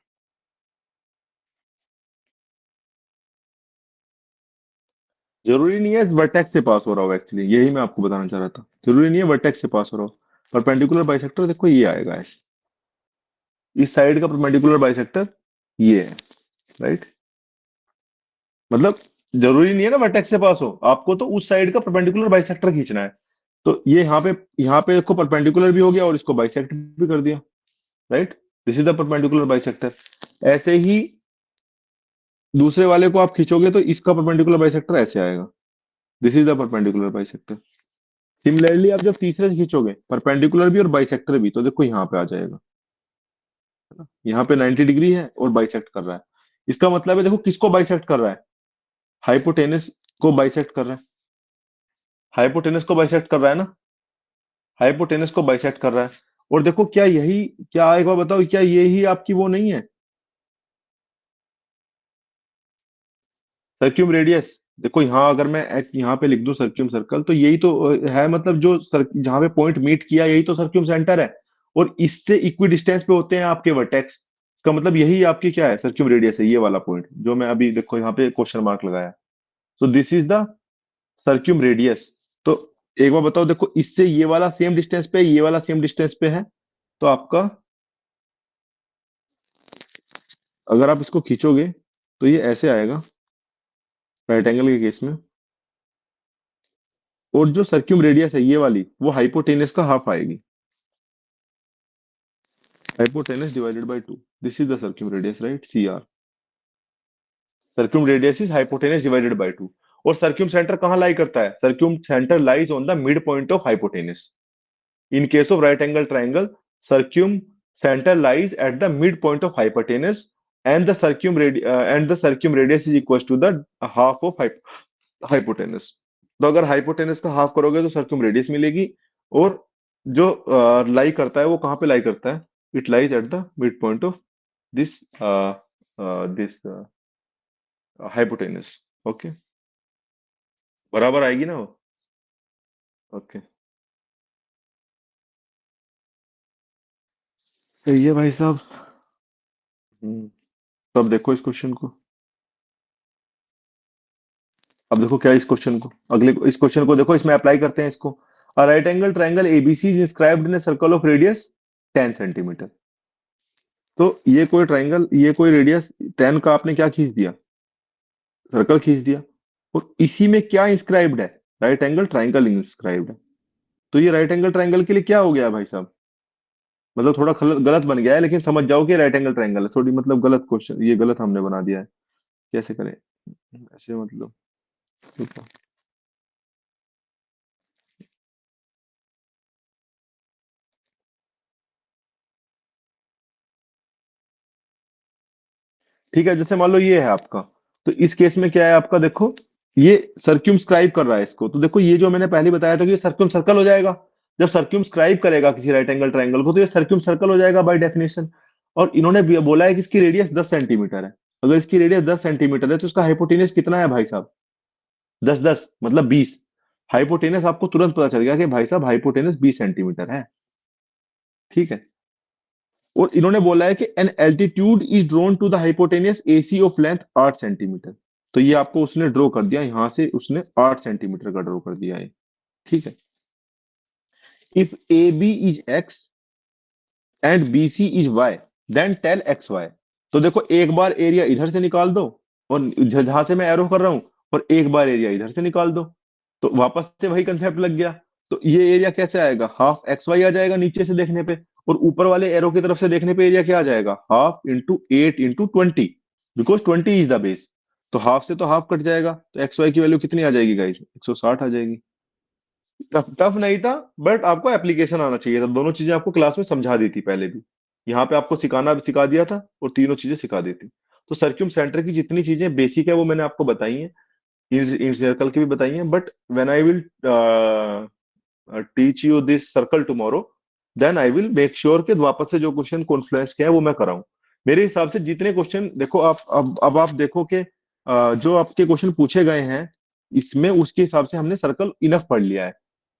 जरूरी नहीं है वर्टेक्स से पास हो रहा हो, एक्चुअली यही मैं आपको बताना चाह रहा था। जरूरी नहीं है वर्टेक्स से पास हो रहा हो। परपेंडिकुलर बाइसेक्टर देखो ये आएगा ऐसे, इस साइड का परपेंडिकुलर बाइसेक्टर ये है, राइट? मतलब जरूरी नहीं है ना वर्टेक्स से पास हो, आपको तो उस साइड का परपेंडिकुलर बाइसेक्टर खींचना है। तो ये यहाँ पे देखो परपेंडिकुलर भी हो गया और इसको बाइसेक्ट भी कर दिया, right? This is the perpendicular bisector. ऐसे ही दूसरे वाले को आप खींचोगे तो इसका परपेंडिकुलर बाइसेक्टर ऐसे आएगा, this is the perpendicular bisector. Similarly आप जब तीसरे से खींचोगे परपेंडिकुलर भी और बाइसेक्टर भी, तो देखो यहाँ पे आ जाएगा, यहाँ पे 90 डिग्री है और बाइसेक्ट कर रहा है। इसका मतलब है देखो किसको बाइसेक्ट कर रहा है? हाइपोटेनस को बाइसेक्ट कर रहा है। हाइपोटेनस को बाइसेक्ट कर रहा है ना, हाइपोटेनस को बाइसेक्ट कर रहा है। और देखो क्या यही, क्या एक बार बताओ, क्या ये ही आपकी वो नहीं है? सर्क्यूम रेडियस, देखो यहाँ अगर मैं यहाँ पे लिख दूं सर्क्यूम सर्कल, तो यही तो है, मतलब जो जहाँ पे पॉइंट मीट किया यही तो सर्क्यूम सेंटर है। और इससे इक्वी डिस्टेंस पे होते हैं आपके वर्टेक्स। इसका मतलब यही आपकी क्या है, सर्क्यूम रेडियस है, ये वाला पॉइंट जो मैं अभी देखो यहाँ पे क्वेश्चन मार्क लगाया। So this is the circumradius. तो एक बार बताओ, देखो इससे ये वाला सेम डिस्टेंस पे, ये वाला सेम डिस्टेंस पे है, तो आपका अगर आप इसको खींचोगे तो ये ऐसे आएगा राइट एंगल के केस में। और जो सर्क्यूम रेडियस है ये वाली, वो हाइपोटेनस का हाफ आएगी। Hypotenuse divided by 2, this is the circumradius, right, C R. Circumradius is hypotenuse divided by 2। और सर्क्यूम सेंटर कहाँ लाई करता है, circumcentre lies on the mid point of hypotenuse. In case of right angle triangle, circum center lies at the midpoint of hypotenuse, and the circum radius is equals to the half of hypotenuse। तो अगर hypotenuse का half करोगे तो सर्क्यूम radius मिलेगी। और जो लाई करता है वो कहाँ पे लाई करता है, it lies at the mid point of this this hypotenuse. Okay, बराबर आएगी ना वो। ओके, सही है भाई साहब। तो अब देखो इस क्वेश्चन को। अब देखो क्या है इस क्वेश्चन को, अगले इस क्वेश्चन को देखो, इसमें अप्लाई करते हैं इसको। A right angle triangle ABC is inscribed in a circle of radius 10 centimetre. तो ये कोई ट्राइंगल, ये कोई रेडियस 10 का आपने क्या खींच दिया, सर्कल खींच दिया। और इसी में क्या इंस्क्राइब्ड है, राइट एंगल ट्राइंगल इंस्क्राइब्ड है। तो ये राइट एंगल ट्राइंगल के लिए क्या हो गया भाई साहब, मतलब थोड़ा गलत बन गया है, लेकिन समझ जाओ कि राइट एंगल ट्राइंगल है, थोड़ी मतलब गलत क्वेश्चन, ये गलत हमने बना दिया है। कैसे करें, ऐसे मतलब, ठीक है। ठीक है, जैसे मान लो ये है आपका, तो इस केस में क्या है आपका, देखो ये सर्क्यूम स्क्राइब कर रहा है इसको, तो देखो ये जो मैंने पहले बताया था कि ये सर्क्यूम सर्कल हो जाएगा। जब सर्क्यूम स्क्राइब करेगा किसी राइट एंगल ट्राइंगल को, तो ये सर्क्यूम सर्कल हो जाएगा बाय डेफिनेशन। और इन्होंने बोला है कि इसकी रेडियस 10 सेंटीमीटर है। अगर इसकी रेडियस 10 सेंटीमीटर है तो इसका हाइपोटेनस कितना है भाई साहब, 10 10 मतलब 20। हाइपोटेनस आपको तुरंत पता चल गया कि भाई साहब हाइपोटेनस 20 सेंटीमीटर है। ठीक है। और इन्होंने बोला है कि an altitude is drawn to the hypotenuse AC of length 8 centimetre. तो ये आपको उसने ड्रॉ कर दिया, यहां से उसने 8 सेंटीमीटर का ड्रॉ कर दिया है। ठीक है। If A B is X and B C is Y, then tell X Y. तो देखो एक बार एरिया इधर से निकाल दो, और जहां से मैं एरो कर रहा हूं, और एक बार एरिया इधर से निकाल दो, तो वापस से वही कंसेप्ट लग गया। तो ये एरिया कैसे आएगा, हाफ एक्स वाई आ जाएगा नीचे से देखने पे। और ऊपर वाले एरो की तरफ से देखने पे एरिया क्या आ जाएगा, half into 8 into 20, because 20 is the base. तो हाफ से तो हाफ कट जाएगा, तो एक्स वाई की वैल्यू कितनी आ जाएगी गाइस, 160 आ जाएगी। टफ टफ नहीं था, बट आपको एप्लीकेशन आना चाहिए था, दोनों चीजें आपको क्लास में समझा दी थी पहले भी। यहाँ पे आपको सिखाना भी सिखा दिया था, और तीनों चीजें सिखा दी थी। तो सर्क्यूम सेंटर की जितनी चीजें बेसिक है वो मैंने आपको बताई हैं, इन सर्कल की भी बताई हैं। But when I will teach you this circle tomorrow, then I will make sure कि वापस से जो क्वेश्चन कॉन्फ्लुएंस के हैं वो मैं कराऊं। मेरे हिसाब से जितने क्वेश्चन देखो आप, अब आप देखो कि जो आपके क्वेश्चन पूछे गए हैं, इसमें उसके हिसाब से हमने सर्कल इनफ पढ़ लिया है।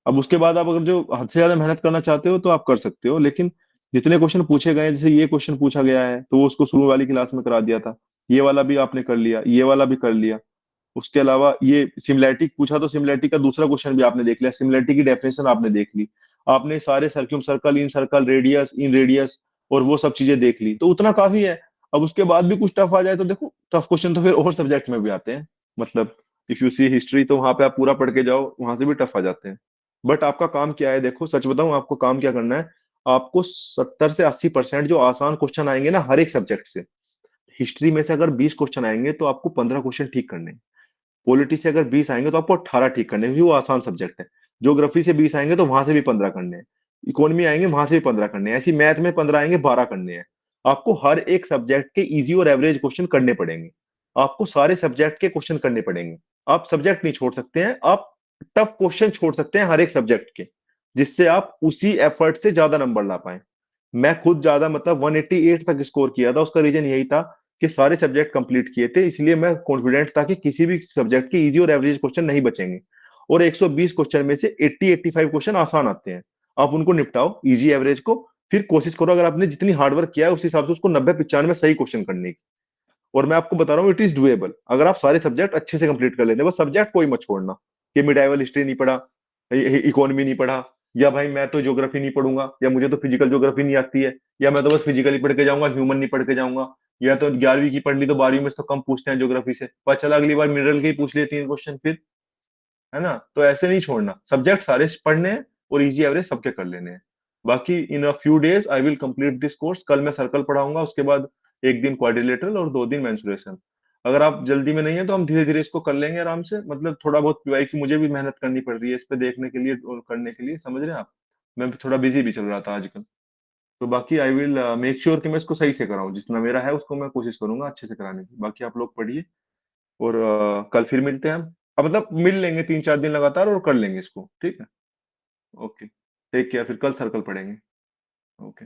अब उसके बाद आप अगर जो हद से ज्यादा मेहनत करना चाहते हो तो आप कर सकते हो, लेकिन जितने क्वेश्चन पूछे गए हैं, जैसे ये क्वेश्चन पूछा गया है तो वो उसको शुरू वाली क्लास में करा दिया था। ये वाला भी आपने कर लिया, ये वाला भी कर लिया। उसके अलावा ये सिमिलैरिटी पूछा, तो सिमिलैरिटी का दूसरा क्वेश्चन भी आपने देख लिया, सिमिलैरिटी की डेफिनेशन आपने देख ली। आपने सारे circumcircle, incircle, radius, inradius, और वो सब चीजें देख ली, तो उतना काफी है। अब उसके बाद भी कुछ टफ आ जाए तो देखो, टफ क्वेश्चन तो फिर और सब्जेक्ट में भी आते हैं। मतलब इफ यू सी हिस्ट्री, तो वहां पे आप पूरा पढ़ के जाओ, वहां से भी टफ आ जाते हैं। बट आपका काम क्या है, देखो सच बताऊं, आपको काम क्या करना है, आपको 70 से 80% जो आसान क्वेश्चन आएंगे ना हर एक सब्जेक्ट से, हिस्ट्री में से अगर 20 क्वेश्चन आएंगे तो आपको 15 क्वेश्चन ठीक करने हैं। पॉलिटी से अगर 20 आएंगे तो आपको 18 ठीक करने हैं, क्योंकि वो आसान सब्जेक्ट है। ज्योग्राफी से 20 आएंगे तो वहां से भी 15 करने हैं। इकोनॉमी आएंगे वहां से भी 15 करने हैं, ऐसी मैथ में 15 आएंगे, 12 करने हैं। आपको हर एक सब्जेक्ट के इजी और एवरेज क्वेश्चन करने पड़ेंगे। आपको सारे सब्जेक्ट के क्वेश्चन करने पड़ेंगे। आप सब्जेक्ट नहीं छोड़ सकते हैं, आप टफ क्वेश्चन छोड़ सकते हैं हर एक सब्जेक्ट के, जिससे आप उसी एफर्ट से ज्यादा नंबर ला पाए। मैं खुद ज्यादा मतलब 188 तक स्कोर किया था, उसका रीजन यही था कि सारे सब्जेक्ट कंप्लीट किए थे, इसलिए मैं कॉन्फिडेंट था कि किसी भी सब्जेक्ट के इजी और एवरेज क्वेश्चन नहीं बचेंगे। और 120 क्वेश्चन में से 80-85 क्वेश्चन आसान आते हैं। आप उनको निपटाओ इजी एवरेज को, फिर कोशिश करो अगर आपने जितनी हार्ड वर्क किया है उस हिसाब से उसको 90-95 सही क्वेश्चन करने की। और मैं आपको बता रहा हूँ इट इज डुएबल अगर आप सारे सब्जेक्ट अच्छे से कंप्लीट कर लेते हैं, बस सब्जेक्ट कोई मत छोड़ना कि मिडाइवल हिस्ट्री नहीं पढ़ा, इकोनॉमी नहीं पढ़ा, या भाई मैं तो ज्योग्राफी नहीं पढ़ूंगा, या मुझे तो फिजिकल ज्योग्राफी नहीं आती है, या मैं तो बस फिजिकली पढ़ के जाऊंगा, ह्यूमन नहीं पढ़ के जाऊंगा, या तो 11वीं की पढ़ ली तो 12वीं में से तो कम पूछते हैं ज्योग्राफी से, पर चला अगली बार मिनरल के ही पूछ लिए 3 क्वेश्चन फिर, है ना? तो ऐसे नहीं छोड़ना, सब्जेक्ट सारे पढ़ने हैं और इजी एवरेज सबके कर लेने हैं। बाकी in a few days I will complete this course. कल मैं सर्कल पढ़ाऊंगा, उसके बाद एक दिन क्वाड्रिलेटरल और 2 दिन मेंसुरेशन। अगर आप जल्दी में नहीं है तो हम धीरे धीरे इसको कर लेंगे आराम से, मतलब थोड़ा बहुत पीवाई की मुझे भी मेहनत करनी पड़ रही है इस पे देखने के लिए और करने के लिए, समझ रहे हैं आप? मैं थोड़ा बिजी भी चल रहा था आजकल। तो बाकी आई विल मेक श्योर कि मैं इसको सही से कराऊं, जितना मेरा है उसको मैं कोशिश करूंगा अच्छे से कराने की। बाकी आप लोग पढ़िए और कल फिर मिलते हैं हम। अब मतलब मिल लेंगे 3-4 दिन लगातार और कर लेंगे इसको, ठीक है? ओके, टेक केयर, फिर कल सर्कल पढ़ेंगे। ओके।